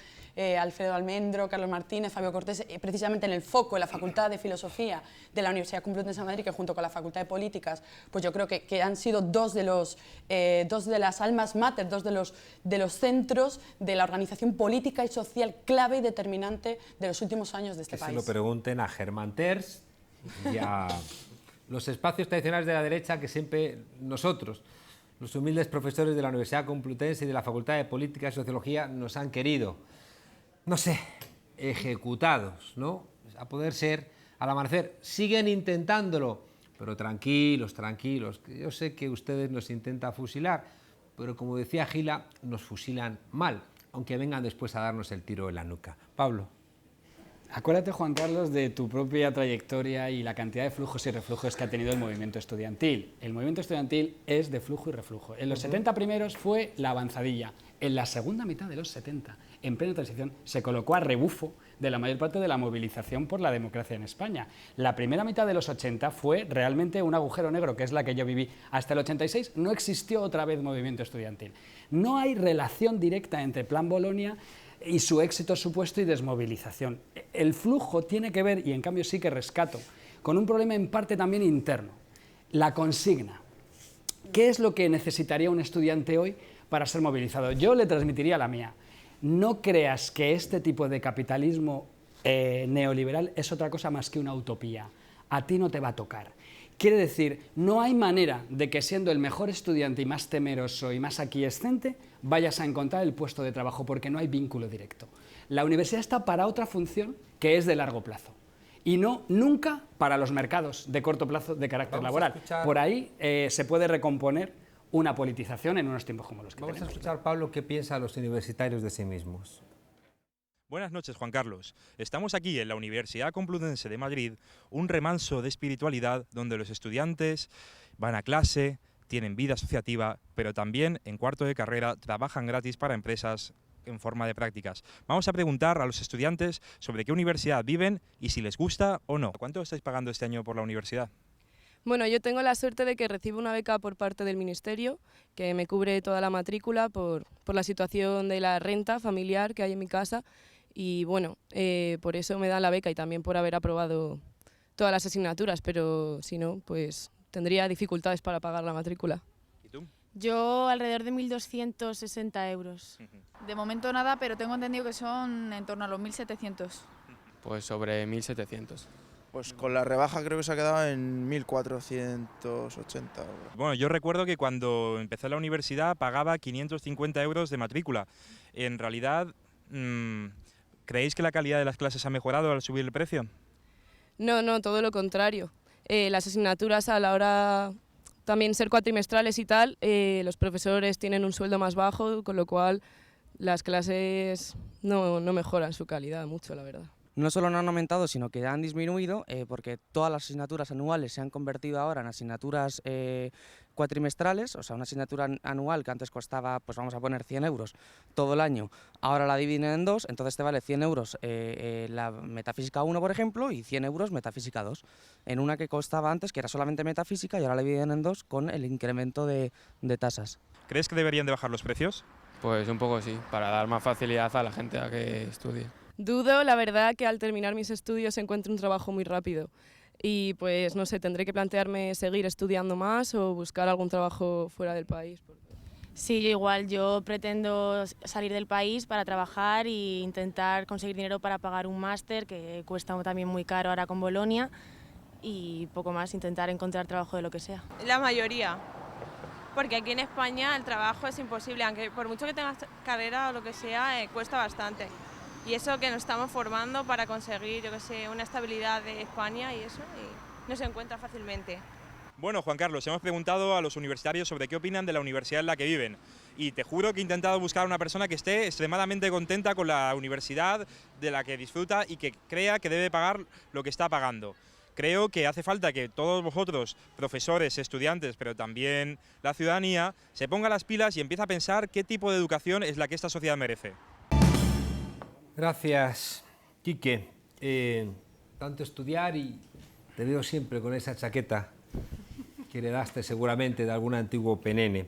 Alfredo Almendro, Carlos Martínez, Fabio Cortés, precisamente en el foco, en la Facultad de Filosofía de la Universidad Complutense de Madrid, que junto con la Facultad de Políticas, pues yo creo que han sido dos de las almas mater, dos de los centros de la organización política y social clave y determinante de los últimos años de este país. Que se lo pregunten a Germán Terç y a los espacios tradicionales de la derecha que siempre nosotros, los humildes profesores de la Universidad Complutense y de la Facultad de Política y Sociología, nos han querido, no sé, ejecutados, ¿no? A poder ser al amanecer. Siguen intentándolo, pero tranquilos, tranquilos, que yo sé que ustedes nos intentan fusilar, pero como decía Gila, nos fusilan mal, aunque vengan después a darnos el tiro en la nuca. Pablo. Acuérdate, Juan Carlos, de tu propia trayectoria y la cantidad de flujos y reflujos que ha tenido el movimiento estudiantil. El movimiento estudiantil es de flujo y reflujo. En los 70 primeros fue la avanzadilla. En la segunda mitad de los 70, en plena transición, se colocó a rebufo de la mayor parte de la movilización por la democracia en España. La primera mitad de los 80 fue realmente un agujero negro, que es la que yo viví. Hasta el 86 no existió otra vez movimiento estudiantil. No hay relación directa entre Plan Bolonia y su éxito supuesto y desmovilización. El flujo tiene que ver, y en cambio sí que rescato, con un problema en parte también interno, la consigna. ¿Qué es lo que necesitaría un estudiante hoy para ser movilizado? Yo le transmitiría la mía. No creas que este tipo de capitalismo neoliberal es otra cosa más que una utopía. A ti no te va a tocar. Quiere decir, no hay manera de que siendo el mejor estudiante y más temeroso y más aquiescente vayas a encontrar el puesto de trabajo, porque no hay vínculo directo. La universidad está para otra función que es de largo plazo y no nunca para los mercados de corto plazo de carácter laboral. Por ahí se puede recomponer una politización en unos tiempos como los que tenemos. Vamos a escuchar, Pablo, qué piensan los universitarios de sí mismos. Buenas noches, Juan Carlos. Estamos aquí en la Universidad Complutense de Madrid, un remanso de espiritualidad donde los estudiantes van a clase, tienen vida asociativa, pero también en cuarto de carrera trabajan gratis para empresas en forma de prácticas. Vamos a preguntar a los estudiantes sobre qué universidad viven y si les gusta o no. ¿Cuánto estáis pagando este año por la universidad? Bueno, yo tengo la suerte de que recibo una beca por parte del Ministerio que me cubre toda la matrícula por la situación de la renta familiar que hay en mi casa. Y bueno, por eso me dan la beca y también por haber aprobado todas las asignaturas, pero si no, pues tendría dificultades para pagar la matrícula. ¿Y tú? Yo alrededor de 1.260 euros. De momento nada, pero tengo entendido que son en torno a los 1.700. Pues sobre 1.700. Pues con la rebaja creo que se ha quedado en 1.480 euros. Bueno, yo recuerdo que cuando empecé la universidad pagaba 550 euros de matrícula. En realidad, ¿creéis que la calidad de las clases ha mejorado al subir el precio? No, todo lo contrario. Las asignaturas a la hora también ser cuatrimestrales y tal, los profesores tienen un sueldo más bajo, con lo cual las clases no mejoran su calidad mucho, la verdad. No solo no han aumentado, sino que han disminuido, porque todas las asignaturas anuales se han convertido ahora en asignaturas cuatrimestrales, o sea, una asignatura anual que antes costaba, pues vamos a poner 100 euros todo el año, ahora la dividen en dos, entonces te vale 100 euros la Metafísica 1, por ejemplo, y 100 euros Metafísica 2, en una que costaba antes, que era solamente Metafísica, y ahora la dividen en dos con el incremento de tasas. ¿Crees que deberían de bajar los precios? Pues un poco sí, para dar más facilidad a la gente a que estudie. Dudo, la verdad, que al terminar mis estudios encuentre un trabajo muy rápido. Y pues no sé, tendré que plantearme seguir estudiando más o buscar algún trabajo fuera del país. Sí, yo igual, yo pretendo salir del país para trabajar e intentar conseguir dinero para pagar un máster que cuesta también muy caro ahora con Bolonia y poco más, intentar encontrar trabajo de lo que sea. La mayoría, porque aquí en España el trabajo es imposible, aunque por mucho que tengas carrera o lo que sea, cuesta bastante. Y eso que nos estamos formando para conseguir, yo que sé, una estabilidad de España y eso, y no se encuentra fácilmente. Bueno, Juan Carlos, hemos preguntado a los universitarios sobre qué opinan de la universidad en la que viven. Y te juro que he intentado buscar a una persona que esté extremadamente contenta con la universidad de la que disfruta y que crea que debe pagar lo que está pagando. Creo que hace falta que todos vosotros, profesores, estudiantes, pero también la ciudadanía, se ponga las pilas y empiece a pensar qué tipo de educación es la que esta sociedad merece. Gracias, Quique. Tanto estudiar y te veo siempre con esa chaqueta que heredaste seguramente de algún antiguo penene.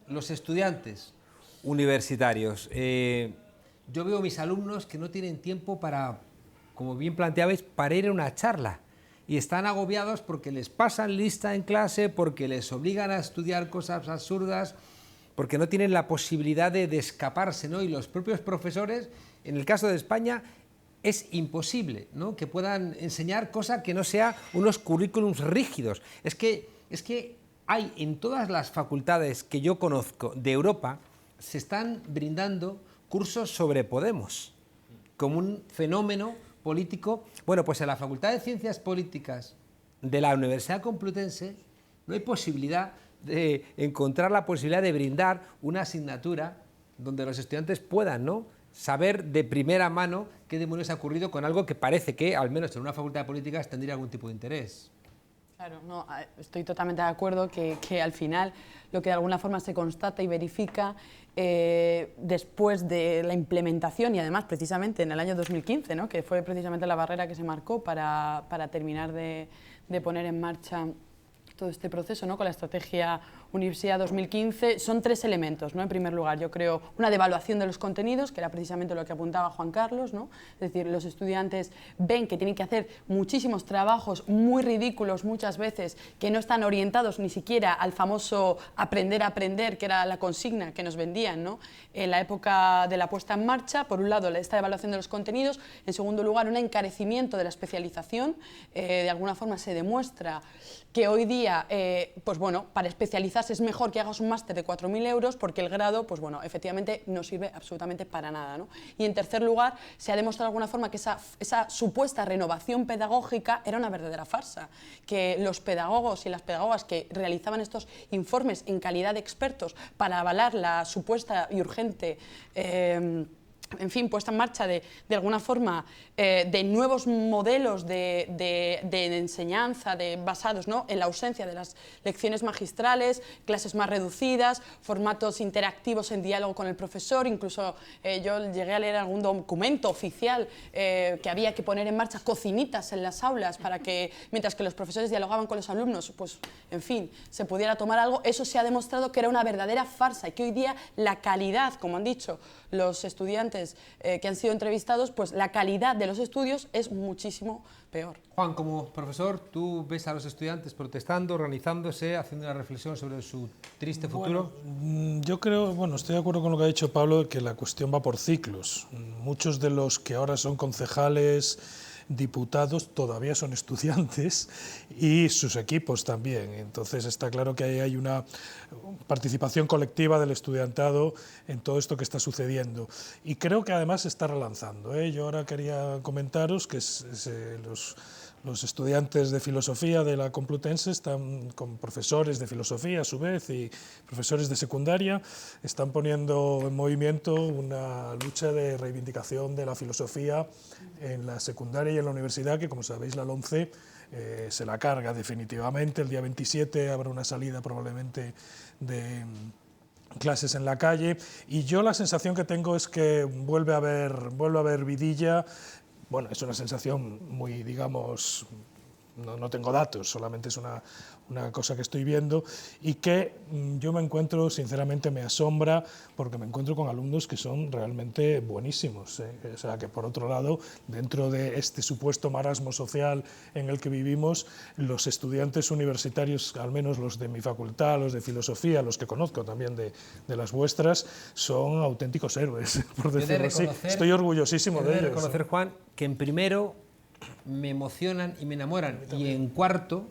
Los estudiantes universitarios, yo veo mis alumnos que no tienen tiempo para, como bien planteabais, para ir a una charla y están agobiados porque les pasan lista en clase, porque les obligan a estudiar cosas absurdas, porque no tienen la posibilidad de escaparse, ¿no? Y los propios profesores, en el caso de España, es imposible, ¿no?, que puedan enseñar cosa que no sea unos currículums rígidos. Es que hay en todas las facultades que yo conozco de Europa, se están brindando cursos sobre Podemos, como un fenómeno político. Bueno, pues en la Facultad de Ciencias Políticas de la Universidad Complutense no hay posibilidad de encontrar la posibilidad de brindar una asignatura donde los estudiantes puedan, ¿no?, saber de primera mano qué demonios ha ocurrido con algo que parece que, al menos en una facultad de políticas, tendría algún tipo de interés. Claro, no, estoy totalmente de acuerdo que al final lo que de alguna forma se constata y verifica después de la implementación y además precisamente en el año 2015, ¿no? Que fue precisamente la barrera que se marcó para terminar de poner en marcha todo este proceso, ¿no? Con la estrategia Universidad 2015, son 3 elementos, ¿no? En primer lugar, yo creo una devaluación de los contenidos, que era precisamente lo que apuntaba Juan Carlos, ¿no? Es decir, los estudiantes ven que tienen que hacer muchísimos trabajos muy ridículos muchas veces, que no están orientados ni siquiera al famoso aprender a aprender, que era la consigna que nos vendían, ¿no? En la época de la puesta en marcha, por un lado, esta devaluación de los contenidos, en segundo lugar, un encarecimiento de la especialización, de alguna forma se demuestra que hoy día, pues bueno, para especializarse es mejor que hagas un máster de 4.000 euros porque el grado, pues bueno, efectivamente no sirve absolutamente para nada, ¿no? Y en tercer lugar, se ha demostrado de alguna forma que esa supuesta renovación pedagógica era una verdadera farsa, que los pedagogos y las pedagogas que realizaban estos informes en calidad de expertos para avalar la supuesta y urgente en fin, puesta en marcha de alguna forma de nuevos modelos de enseñanza basados, ¿no? En la ausencia de las lecciones magistrales, clases más reducidas, formatos interactivos en diálogo con el profesor, incluso yo llegué a leer algún documento oficial que había que poner en marcha cocinitas en las aulas para que, mientras que los profesores dialogaban con los alumnos, pues, en fin, se pudiera tomar algo. Eso se ha demostrado que era una verdadera farsa y que hoy día la calidad, como han dicho los estudiantes que han sido entrevistados, pues la calidad de los estudios es muchísimo peor. Juan, como profesor, ¿tú ves a los estudiantes protestando, organizándose, haciendo una reflexión sobre su triste futuro? Bueno, yo creo, bueno, estoy de acuerdo con lo que ha dicho Pablo, que la cuestión va por ciclos. Muchos de los que ahora son concejales, diputados, todavía son estudiantes y sus equipos también. Entonces está claro que ahí hay una participación colectiva del estudiantado en todo esto que está sucediendo. Y creo que además se está relanzando, ¿eh? Yo ahora quería comentaros que los estudiantes de filosofía de la Complutense están con profesores de filosofía a su vez y profesores de secundaria, están poniendo en movimiento una lucha de reivindicación de la filosofía en la secundaria y en la universidad, que como sabéis la LOMCE se la carga definitivamente. El día 27 habrá una salida probablemente de clases en la calle y yo la sensación que tengo es que vuelve a haber vidilla. Bueno, es una sensación muy, digamos, no tengo datos, solamente es una cosa que estoy viendo y que yo me encuentro, sinceramente me asombra, porque me encuentro con alumnos que son realmente buenísimos, ¿eh? O sea, que por otro lado, dentro de este supuesto marasmo social en el que vivimos, los estudiantes universitarios, al menos los de mi facultad, los de filosofía, los que conozco también de las vuestras, son auténticos héroes, por decirlo así. Estoy orgullosísimo de ellos. He de reconocer, Juan, que en primero me emocionan y me enamoran, y en cuarto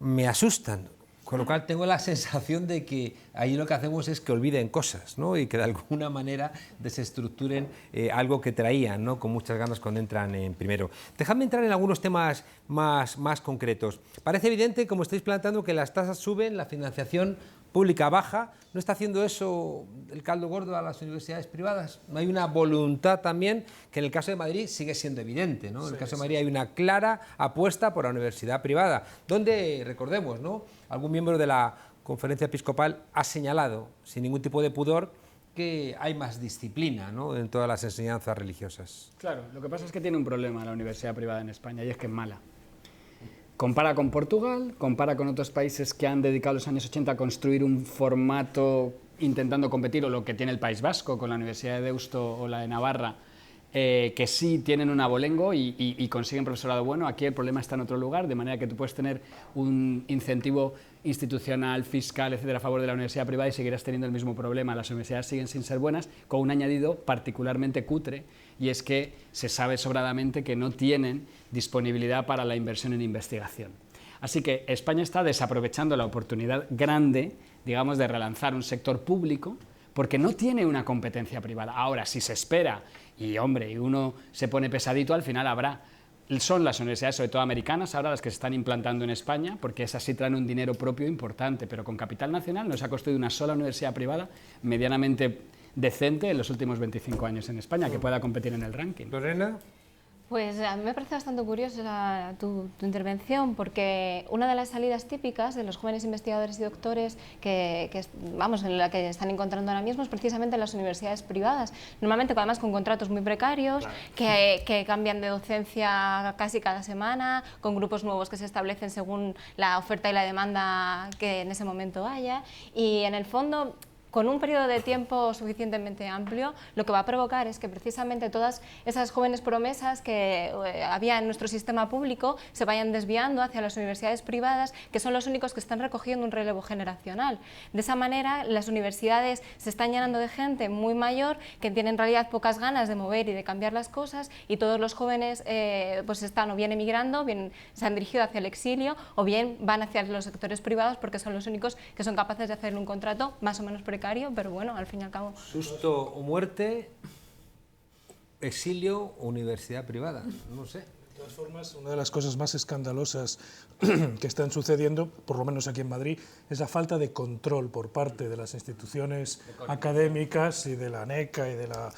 me asustan, con lo cual tengo la sensación de que ahí lo que hacemos es que olviden cosas, ¿no? Y que de alguna manera desestructuren algo que traían, ¿no? Con muchas ganas cuando entran en primero. Dejadme entrar en algunos temas más concretos. Parece evidente, como estáis planteando, que las tasas suben, la financiación pública baja. ¿No está haciendo eso el caldo gordo a las universidades privadas? ¿No hay una voluntad también que en el caso de Madrid sigue siendo evidente, ¿no? En el caso de Madrid hay una clara apuesta por la universidad privada, donde, recordemos, ¿no?, algún miembro de la Conferencia Episcopal ha señalado, sin ningún tipo de pudor, que hay más disciplina, ¿no?, en todas las enseñanzas religiosas. Claro, lo que pasa es que tiene un problema la universidad privada en España, y es que es mala. Compara con Portugal, compara con otros países que han dedicado los años 80 a construir un formato intentando competir, o lo que tiene el País Vasco con la Universidad de Deusto o la de Navarra, que sí tienen un abolengo y consiguen profesorado bueno. Aquí el problema está en otro lugar, de manera que tú puedes tener un incentivo institucional, fiscal, etcétera, a favor de la universidad privada y seguirás teniendo el mismo problema. Las universidades siguen sin ser buenas, con un añadido particularmente cutre, y es que se sabe sobradamente que no tienen disponibilidad para la inversión en investigación. Así que España está desaprovechando la oportunidad grande, digamos, de relanzar un sector público, porque no tiene una competencia privada. Ahora, si se espera, y hombre, y uno se pone pesadito, al final habrá. Son las universidades, sobre todo americanas, ahora las que se están implantando en España, porque esas sí traen un dinero propio importante, pero con capital nacional no se ha construido una sola universidad privada medianamente decente en los últimos 25 años en España, que pueda competir en el ranking. Lorena. Pues a mí me parece bastante curiosa tu intervención, porque una de las salidas típicas de los jóvenes investigadores y doctores vamos, en la que están encontrando ahora mismo es precisamente en las universidades privadas, normalmente además con contratos muy precarios, claro, que cambian de docencia casi cada semana, con grupos nuevos que se establecen según la oferta y la demanda que en ese momento haya, y en el fondo, con un periodo de tiempo suficientemente amplio, lo que va a provocar es que precisamente todas esas jóvenes promesas que había en nuestro sistema público se vayan desviando hacia las universidades privadas, que son los únicos que están recogiendo un relevo generacional. De esa manera, las universidades se están llenando de gente muy mayor que tiene en realidad pocas ganas de mover y de cambiar las cosas, y todos los jóvenes pues están o bien emigrando, bien se han dirigido hacia el exilio, o bien van hacia los sectores privados porque son los únicos que son capaces de hacer un contrato más o menos precario, pero bueno, al fin y al cabo. Susto o muerte, exilio o universidad privada, no sé. De todas formas, una de las cosas más escandalosas que están sucediendo, por lo menos aquí en Madrid, es la falta de control por parte de las instituciones académicas y de la ANECA y de la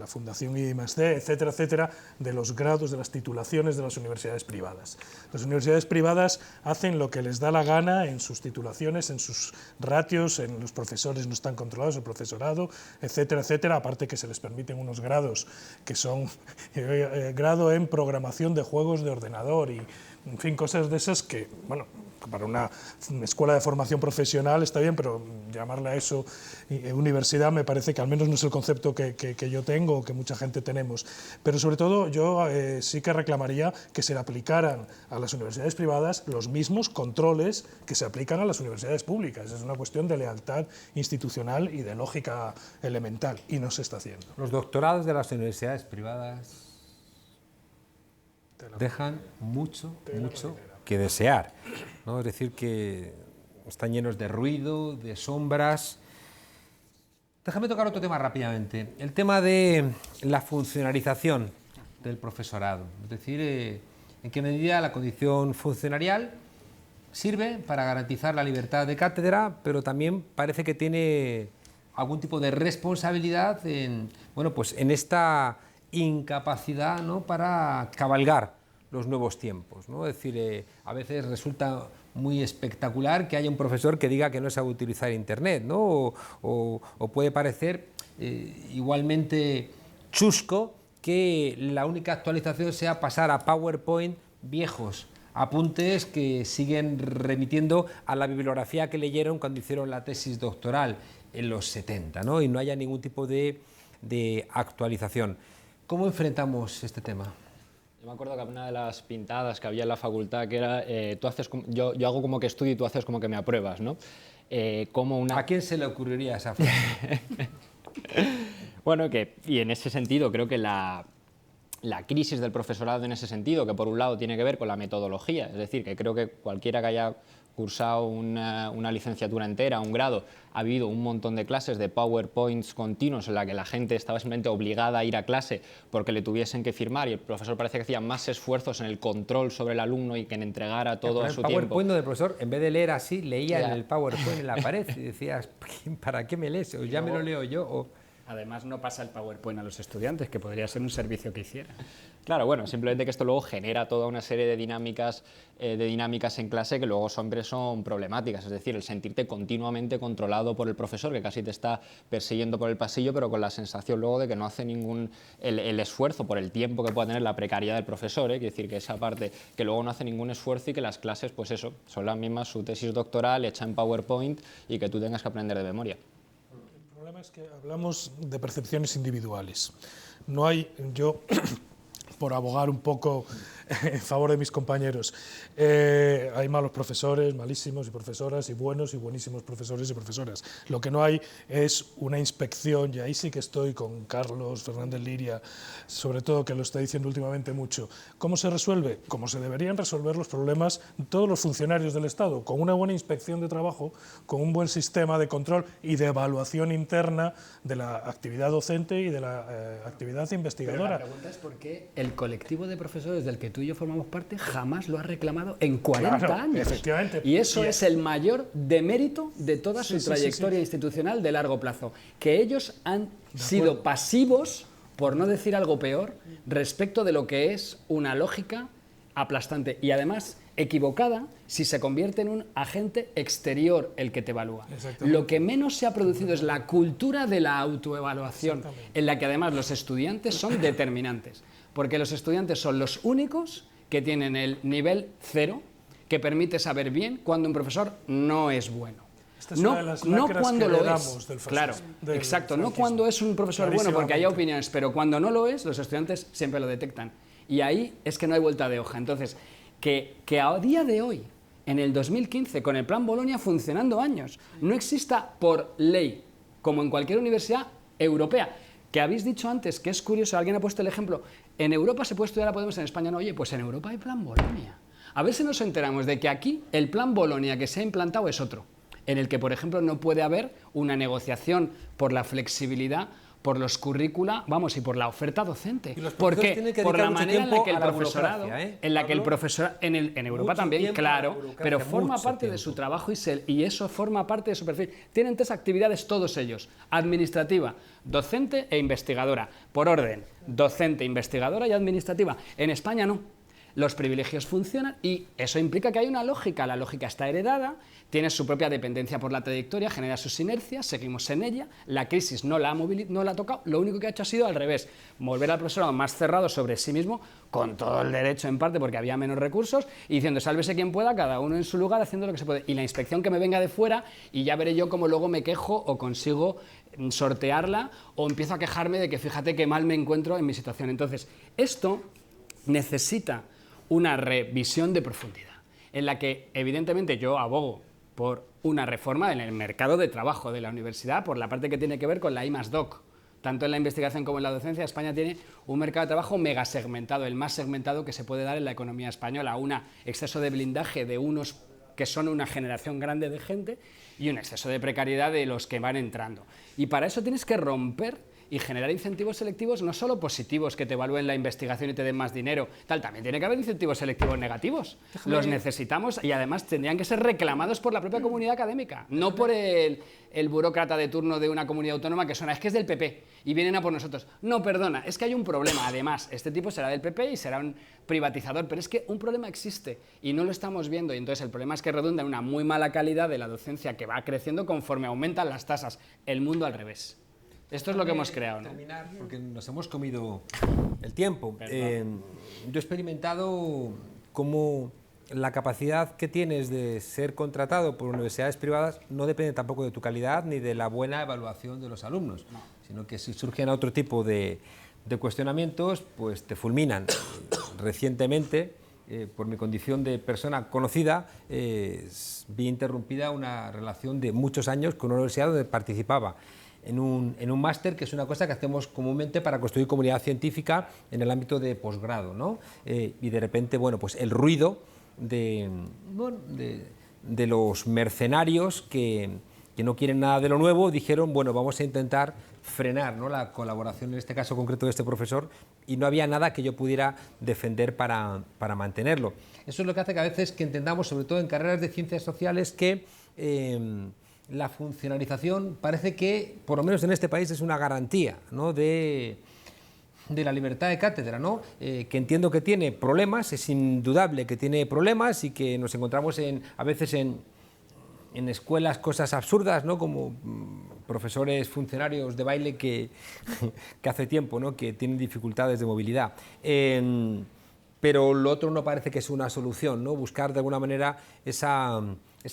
Fundación I+D, etcétera, etcétera, de los grados, de las titulaciones de las universidades privadas. Las universidades privadas hacen lo que les da la gana en sus titulaciones, en sus ratios, en los profesores no están controlados, el profesorado, etcétera, etcétera, aparte que se les permiten unos grados que son grado en programación de juegos de ordenador y, en fin, cosas de esas que, bueno, para una escuela de formación profesional está bien, pero llamarle a eso universidad me parece que al menos no es el concepto que yo tengo o que mucha gente tenemos. Pero sobre todo yo sí que reclamaría que se le aplicaran a las universidades privadas los mismos controles que se aplican a las universidades públicas. Es una cuestión de lealtad institucional y de lógica elemental, y no se está haciendo. Los doctorados de las universidades privadas dejan mucho que desear, ¿no? Es decir, que están llenos de ruido, de sombras. Déjame tocar otro tema rápidamente, el tema de la funcionarización del profesorado, es decir, en qué medida la condición funcionarial sirve para garantizar la libertad de cátedra, pero también parece que tiene algún tipo de responsabilidad en, bueno, pues en esta incapacidad, ¿no?, para cabalgar los nuevos tiempos, ¿no? Es decir, a veces resulta muy espectacular que haya un profesor que diga que no sabe utilizar Internet, ¿no? O puede parecer igualmente chusco que la única actualización sea pasar a PowerPoint viejos apuntes que siguen remitiendo a la bibliografía que leyeron cuando hicieron la tesis doctoral en los 70, ¿no? Y no haya ningún tipo de actualización. ¿Cómo enfrentamos este tema? Yo me acuerdo que una de las pintadas que había en la facultad que era, yo hago como que estudio y tú haces como que me apruebas, ¿no? ¿A quién se le ocurriría esa frase? Bueno, y en ese sentido creo que la crisis del profesorado en ese sentido, que por un lado tiene que ver con la metodología, es decir, que creo que cualquiera que haya cursado una licenciatura entera, un grado, ha habido un montón de clases de PowerPoints continuos en la que la gente estaba simplemente obligada a ir a clase porque le tuviesen que firmar y el profesor parece que hacía más esfuerzos en el control sobre el alumno y que en entregara todo a su tiempo. El PowerPoint donde el profesor, en vez de leer así, leía en el PowerPoint en la pared y decías, ¿para qué me lees? O ya me lo leo yo. O... Además no pasa el PowerPoint a los estudiantes, que podría ser un servicio que hiciera. Claro, bueno, simplemente que esto luego genera toda una serie de dinámicas en clase que luego siempre son problemáticas, es decir, el sentirte continuamente controlado por el profesor que casi te está persiguiendo por el pasillo, pero con la sensación luego de que no hace el esfuerzo por el tiempo que pueda tener la precariedad del profesor, quiere decir que esa parte que luego no hace ningún esfuerzo y que las clases, pues eso, son las mismas, su tesis doctoral hecha en PowerPoint y que tú tengas que aprender de memoria. El problema es que hablamos de percepciones individuales. No hay, yo, por abogar un poco en favor de mis compañeros, hay malos profesores, malísimos, y profesoras, y buenos y buenísimos profesores y profesoras. Lo que no hay es una inspección, y ahí sí que estoy con Carlos Fernández Liria, sobre todo, que lo está diciendo últimamente mucho. ¿Cómo se resuelve? Como se deberían resolver los problemas todos los funcionarios del Estado, con una buena inspección de trabajo, con un buen sistema de control y de evaluación interna de la actividad docente y de la actividad investigadora. Pero la pregunta es por qué el el colectivo de profesores del que tú y yo formamos parte jamás lo ha reclamado en 40 Claro, años. efectivamente. Y eso es el mayor demérito de toda su trayectoria institucional de largo plazo, que ellos han sido pasivos, por no decir algo peor, respecto de lo que es una lógica aplastante y además equivocada si se convierte en un agente exterior el que te evalúa. Lo que menos se ha producido es la cultura de la autoevaluación, en la que además los estudiantes son determinantes, porque los estudiantes son los únicos que tienen el nivel 0 que permite saber bien cuando un profesor no es bueno. Esta es una de las lacras cuando que lo heredamos es. del fascismo, Claro, del exacto, no franquismo. cuando es un profesor bueno, porque hay Clarísimamente. opiniones, pero cuando no lo es, los estudiantes siempre lo detectan. Y ahí es que no hay vuelta de hoja. Entonces, que a día de hoy, en el 2015, con el Plan Bolonia funcionando años, no exista por ley, como en cualquier universidad europea, que habéis dicho antes, que es curioso, alguien ha puesto el ejemplo, en Europa se puede estudiar a Podemos, en España no. Oye, pues en Europa hay Plan Bolonia. A ver si nos enteramos de que aquí el Plan Bolonia que se ha implantado es otro, en el que, por ejemplo, no puede haber una negociación por la flexibilidad, por los currícula, vamos, y por la oferta docente. ¿Por qué? Por la manera en la que el profesorado, en Europa también, claro, pero forma parte de su trabajo y eso forma parte de su perfil. Tienen 3 actividades todos ellos: administrativa, docente e investigadora, por orden, docente, investigadora y administrativa. En España no. Los privilegios funcionan y eso implica que hay una lógica. La lógica está heredada, tiene su propia dependencia por la trayectoria, genera sus inercias, seguimos en ella, la crisis no la ha tocado, lo único que ha hecho ha sido al revés, volver al profesorado más cerrado sobre sí mismo, con todo el derecho en parte porque había menos recursos, y diciendo sálvese quien pueda, cada uno en su lugar, haciendo lo que se puede. Y la inspección que me venga de fuera y ya veré yo cómo luego me quejo o consigo sortearla o empiezo a quejarme de que fíjate qué mal me encuentro en mi situación. Entonces, esto necesita una revisión de profundidad, en la que evidentemente yo abogo por una reforma en el mercado de trabajo de la universidad, por la parte que tiene que ver con la I+D.O.C. Tanto en la investigación como en la docencia, España tiene un mercado de trabajo mega segmentado, el más segmentado que se puede dar en la economía española, un exceso de blindaje de unos que son una generación grande de gente y un exceso de precariedad de los que van entrando. Y para eso tienes que romper y generar incentivos selectivos no solo positivos que te evalúen la investigación y te den más dinero, también tiene que haber incentivos selectivos negativos. Los necesitamos y además tendrían que ser reclamados por la propia comunidad académica, no por el burócrata de turno de una comunidad autónoma que suena, es que es del PP y vienen a por nosotros. No, perdona, es que hay un problema. Además, este tipo será del PP y será un privatizador, pero es que un problema existe y no lo estamos viendo, y entonces el problema es que redunda en una muy mala calidad de la docencia que va creciendo conforme aumentan las tasas. El mundo al revés. Esto es lo que hemos creado, ¿no? Terminar, porque nos hemos comido el tiempo. Yo he experimentado cómo la capacidad que tienes de ser contratado por universidades privadas no depende tampoco de tu calidad ni de la buena evaluación de los alumnos, sino que si surgen otro tipo de cuestionamientos, pues te fulminan. Recientemente, por mi condición de persona conocida, vi interrumpida una relación de muchos años con una universidad donde participaba en un máster, que es una cosa que hacemos comúnmente para construir comunidad científica en el ámbito de posgrado, ¿no? Y de repente, bueno, pues el ruido de los mercenarios que no quieren nada de lo nuevo, dijeron, bueno, vamos a intentar frenar, ¿no?, la colaboración, en este caso concreto de este profesor, y no había nada que yo pudiera defender para mantenerlo. Eso es lo que hace que a veces que entendamos, sobre todo en carreras de ciencias sociales, que la funcionalización parece que, por lo menos en este país, es una garantía, ¿no?, de la libertad de cátedra, ¿no? Que entiendo que tiene problemas, es indudable que tiene problemas y que nos encontramos a veces en escuelas cosas absurdas, ¿no?, como profesores funcionarios de baile que hace tiempo, ¿no?, que tienen dificultades de movilidad. Pero lo otro no parece que es una solución, ¿no?, buscar de alguna manera esa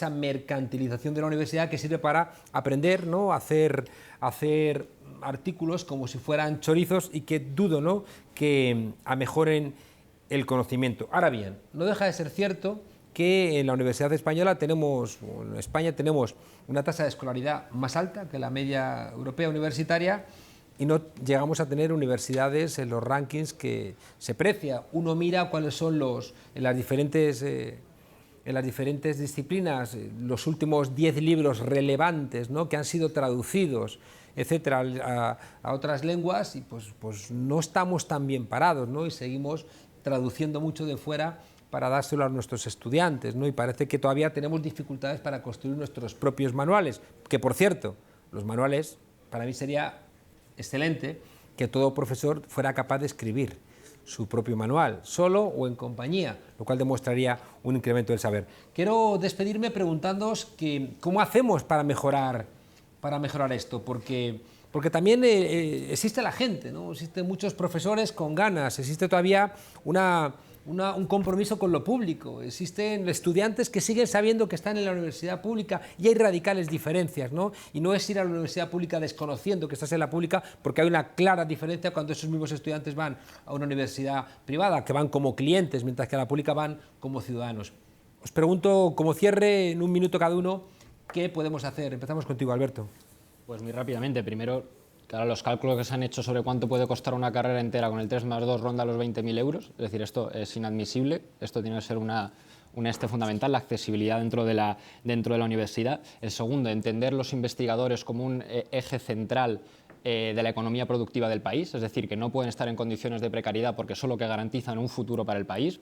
mercantilización de la universidad que sirve para aprender, ¿no?, hacer artículos como si fueran chorizos y que dudo, ¿no?, que mejoren el conocimiento. Ahora bien, no deja de ser cierto que en la Universidad Española en España tenemos una tasa de escolaridad más alta que la media europea universitaria y no llegamos a tener universidades en los rankings que se precia. Uno mira cuáles son las diferentes en las diferentes disciplinas, los últimos 10 libros relevantes, ¿no?, que han sido traducidos, etcétera, a otras lenguas, y pues no estamos tan bien parados, ¿no?, y seguimos traduciendo mucho de fuera para dárselo a nuestros estudiantes, ¿no?, y parece que todavía tenemos dificultades para construir nuestros propios manuales, que por cierto, los manuales, para mí sería excelente que todo profesor fuera capaz de escribir su propio manual, solo o en compañía, lo cual demostraría un incremento del saber. Quiero despedirme preguntándoos cómo hacemos para mejorar esto, porque también existe la gente, ¿no? Existen muchos profesores con ganas, existe todavía un compromiso con lo público, existen estudiantes que siguen sabiendo que están en la universidad pública y hay radicales diferencias, ¿no? Y no es ir a la universidad pública desconociendo que estás en la pública, porque hay una clara diferencia cuando esos mismos estudiantes van a una universidad privada, que van como clientes, mientras que a la pública van como ciudadanos. Os pregunto, como cierre, en un minuto cada uno, ¿qué podemos hacer? Empezamos contigo, Alberto. Pues muy rápidamente. Primero, claro, los cálculos que se han hecho sobre cuánto puede costar una carrera entera con el 3+2 ronda los 20.000 euros. Es decir, esto es inadmisible. Esto tiene que ser un este fundamental, la accesibilidad dentro de la universidad. El segundo, entender los investigadores como un eje central de la economía productiva del país, es decir, que no pueden estar en condiciones de precariedad porque son lo que garantizan un futuro para el país.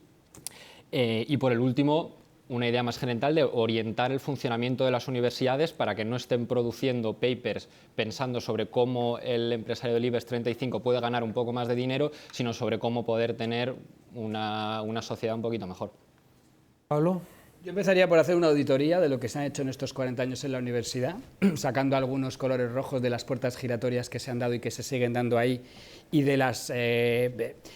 Y por el último, una idea más general de orientar el funcionamiento de las universidades para que no estén produciendo papers pensando sobre cómo el empresario del IBEX 35 puede ganar un poco más de dinero, sino sobre cómo poder tener una sociedad un poquito mejor. Pablo. Yo empezaría por hacer una auditoría de lo que se ha hecho en estos 40 años en la universidad, sacando algunos colores rojos de las puertas giratorias que se han dado y que se siguen dando ahí, y de la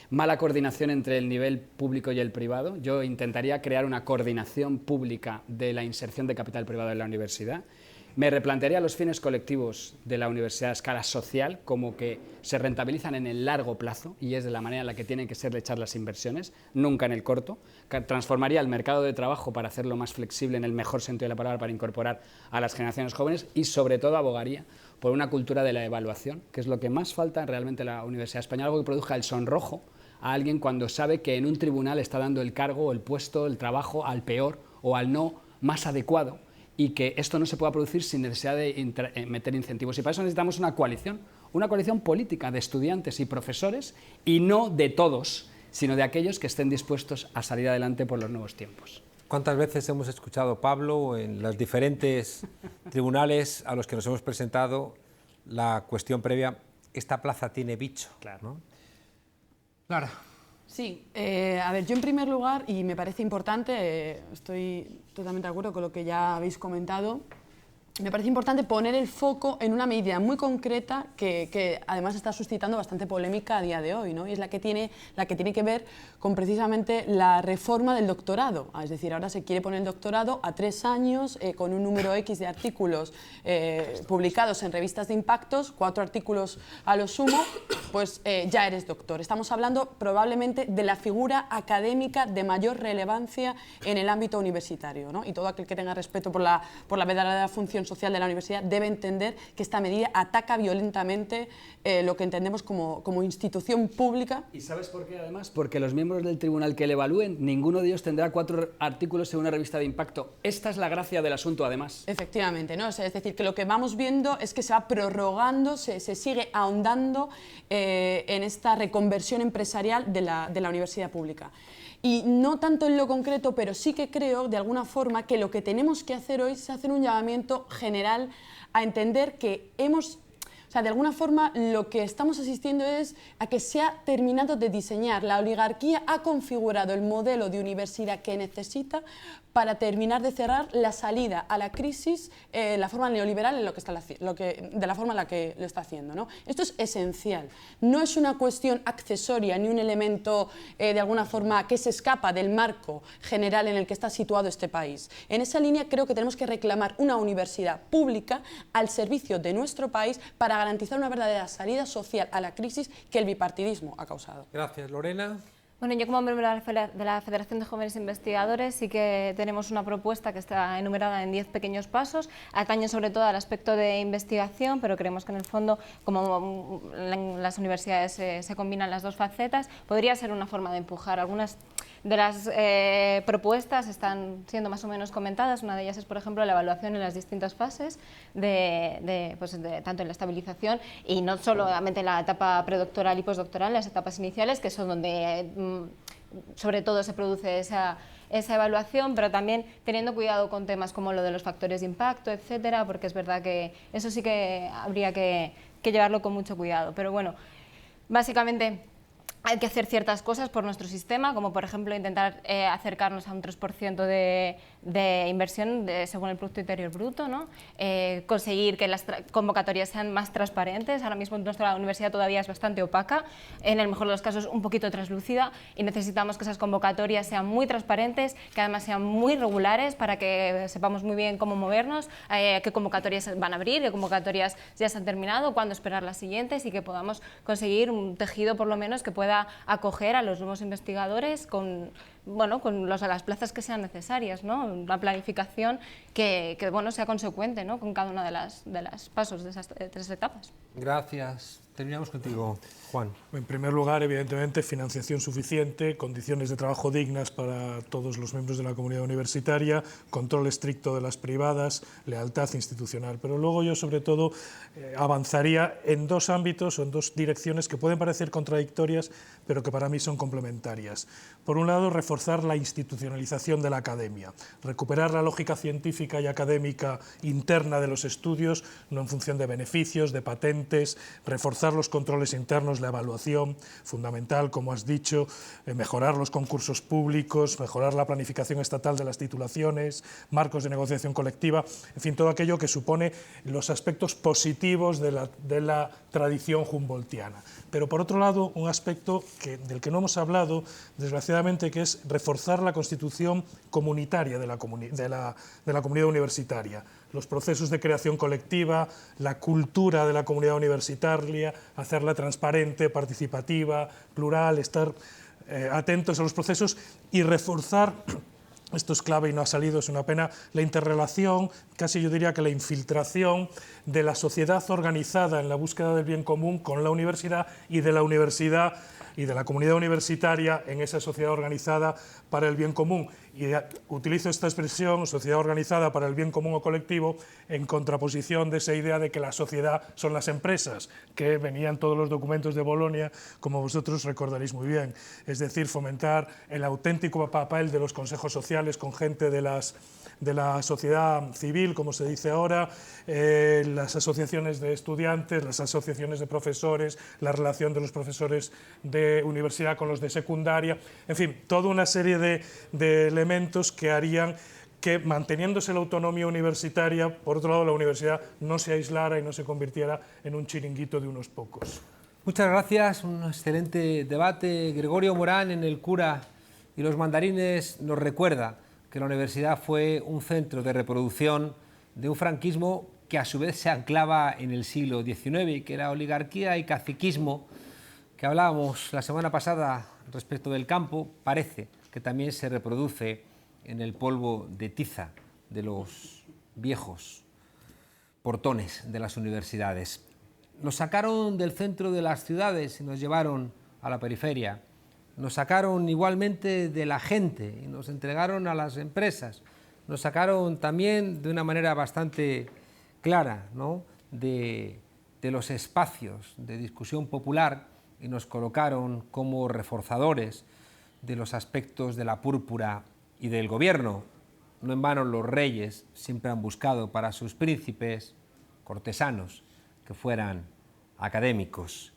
mala coordinación entre el nivel público y el privado. Yo intentaría crear una coordinación pública de la inserción de capital privado en la universidad. Me replantearía los fines colectivos de la universidad a escala social, como que se rentabilizan en el largo plazo, y es de la manera en la que tienen que ser echar las inversiones, nunca en el corto. Transformaría el mercado de trabajo para hacerlo más flexible en el mejor sentido de la palabra, para incorporar a las generaciones jóvenes, y sobre todo abogaría por una cultura de la evaluación, que es lo que más falta realmente en la Universidad Española, algo que produzca el sonrojo a alguien cuando sabe que en un tribunal está dando el cargo o el puesto, el trabajo al peor o al no más adecuado, y que esto no se pueda producir sin necesidad de meter incentivos. Y para eso necesitamos una coalición política de estudiantes y profesores, y no de todos, sino de aquellos que estén dispuestos a salir adelante por los nuevos tiempos. ¿Cuántas veces hemos escuchado, Pablo, en los diferentes tribunales a los que nos hemos presentado, la cuestión previa, esta plaza tiene bicho? Claro. ¿No? Clara. Sí, a ver, yo en primer lugar, y me parece importante, estoy totalmente de acuerdo con lo que ya habéis comentado, me parece importante poner el foco en una medida muy concreta que además está suscitando bastante polémica a día de hoy, ¿no? Y es la que tiene que ver con precisamente la reforma del doctorado. Es decir, ahora se quiere poner el doctorado a 3 años con un número X de artículos publicados en revistas de impactos, 4 artículos a lo sumo, pues ya eres doctor. Estamos hablando probablemente de la figura académica de mayor relevancia en el ámbito universitario, ¿no? Y todo aquel que tenga respeto por la verdadera función social de la universidad debe entender que esta medida ataca violentamente lo que entendemos como institución pública. ¿Y sabes por qué, además? Porque los miembros del tribunal que le evalúen, ninguno de ellos tendrá 4 artículos en una revista de impacto. Esta es la gracia del asunto, además. Efectivamente, ¿no? Es decir, que lo que vamos viendo es que se va prorrogando, se sigue ahondando en esta reconversión empresarial de la universidad pública. Y no tanto en lo concreto, pero sí que creo, de alguna forma, que lo que tenemos que hacer hoy es hacer un llamamiento general a entender que de alguna forma lo que estamos asistiendo es a que se ha terminado de diseñar. La oligarquía ha configurado el modelo de universidad que necesita para terminar de cerrar la salida a la crisis, la forma neoliberal de la forma en la que lo está haciendo, ¿no? Esto es esencial. No es una cuestión accesoria ni un elemento de alguna forma que se escapa del marco general en el que está situado este país. En esa línea creo que tenemos que reclamar una universidad pública al servicio de nuestro país para garantizar una verdadera salida social a la crisis que el bipartidismo ha causado. Gracias, Lorena. Bueno, yo como miembro de la Federación de Jóvenes Investigadores sí que tenemos una propuesta que está enumerada en 10 pequeños pasos, atañe sobre todo al aspecto de investigación, pero creemos que en el fondo, como en las universidades se combinan las dos facetas, podría ser una forma de empujar algunas de las propuestas están siendo más o menos comentadas. Una de ellas es, por ejemplo, la evaluación en las distintas fases, tanto en la estabilización y no solamente en la etapa predoctoral y postdoctoral, las etapas iniciales, que son donde sobre todo se produce esa evaluación, pero también teniendo cuidado con temas como lo de los factores de impacto, etcétera, porque es verdad que eso sí que habría que llevarlo con mucho cuidado. Pero bueno, básicamente hay que hacer ciertas cosas por nuestro sistema, como por ejemplo intentar acercarnos a un 3% de inversión según el Producto Interior Bruto, ¿no? Conseguir que las convocatorias sean más transparentes. Ahora mismo nuestra universidad todavía es bastante opaca, en el mejor de los casos un poquito translúcida, y necesitamos que esas convocatorias sean muy transparentes, que además sean muy regulares para que sepamos muy bien cómo movernos, qué convocatorias van a abrir, qué convocatorias ya se han terminado, cuándo esperar las siguientes, y que podamos conseguir un tejido por lo menos que pueda acoger a los nuevos investigadores con las plazas que sean necesarias, ¿no? Una planificación que sea consecuente, ¿no? Con cada una de las pasos de esas 3 etapas. Gracias. Terminamos contigo, Juan. En primer lugar, evidentemente, financiación suficiente, condiciones de trabajo dignas para todos los miembros de la comunidad universitaria, control estricto de las privadas, lealtad institucional. Pero luego yo, sobre todo, avanzaría en 2 ámbitos o en 2 direcciones que pueden parecer contradictorias, pero que para mí son complementarias. Por un lado, reforzar la institucionalización de la academia, recuperar la lógica científica y académica interna de los estudios, no en función de beneficios, de patentes, reforzar los controles internos, la evaluación, fundamental, como has dicho, mejorar los concursos públicos, mejorar la planificación estatal de las titulaciones, marcos de negociación colectiva, en fin, todo aquello que supone los aspectos positivos de la tradición humboldtiana. Pero por otro lado, un aspecto del que no hemos hablado, desgraciadamente, que es reforzar la constitución comunitaria de la comunidad universitaria, los procesos de creación colectiva, la cultura de la comunidad universitaria, hacerla transparente, participativa, plural, estar atentos a los procesos y reforzar, esto es clave y no ha salido, es una pena, la interrelación, casi yo diría que la infiltración de la sociedad organizada en la búsqueda del bien común con la universidad y de la universidad y de la comunidad universitaria en esa sociedad organizada para el bien común. Y utilizo esta expresión, sociedad organizada para el bien común o colectivo, en contraposición de esa idea de que la sociedad son las empresas, que venían todos los documentos de Bolonia, como vosotros recordaréis muy bien. Es decir, fomentar el auténtico papel de los consejos sociales con gente de la sociedad civil, como se dice ahora, las asociaciones de estudiantes, las asociaciones de profesores, la relación de los profesores de universidad con los de secundaria, en fin, toda una serie de elementos que harían que, manteniéndose la autonomía universitaria, por otro lado la universidad no se aislara y no se convirtiera en un chiringuito de unos pocos. Muchas gracias, un excelente debate. Gregorio Morán, en El cura y los mandarines, nos recuerda que la universidad fue un centro de reproducción de un franquismo que a su vez se anclaba en el siglo XIX, que era oligarquía y caciquismo, que hablábamos la semana pasada respecto del campo, parece que también se reproduce en el polvo de tiza de los viejos portones de las universidades. Nos sacaron del centro de las ciudades y nos llevaron a la periferia. Nos sacaron igualmente de la gente y nos entregaron a las empresas. Nos sacaron también de una manera bastante clara, ¿no?, de los espacios de discusión popular y nos colocaron como reforzadores de los aspectos de la púrpura y del gobierno. No en vano los reyes siempre han buscado para sus príncipes cortesanos que fueran académicos.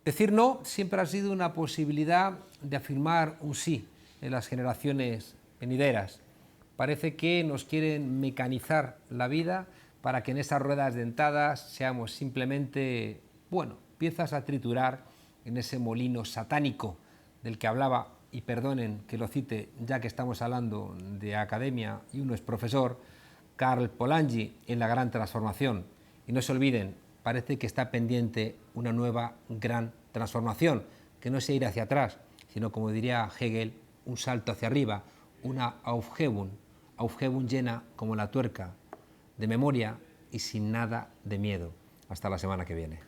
Decir no siempre ha sido una posibilidad de afirmar un sí en las generaciones venideras. Parece que nos quieren mecanizar la vida para que en esas ruedas dentadas seamos simplemente, piezas a triturar en ese molino satánico del que hablaba, y perdonen que lo cite ya que estamos hablando de academia y uno es profesor, Karl Polanyi en La Gran Transformación. Y no se olviden, parece que está pendiente una nueva gran transformación, que no sea ir hacia atrás, sino, como diría Hegel, un salto hacia arriba, una Aufhebung llena como la tuerca, de memoria y sin nada de miedo. Hasta la semana que viene.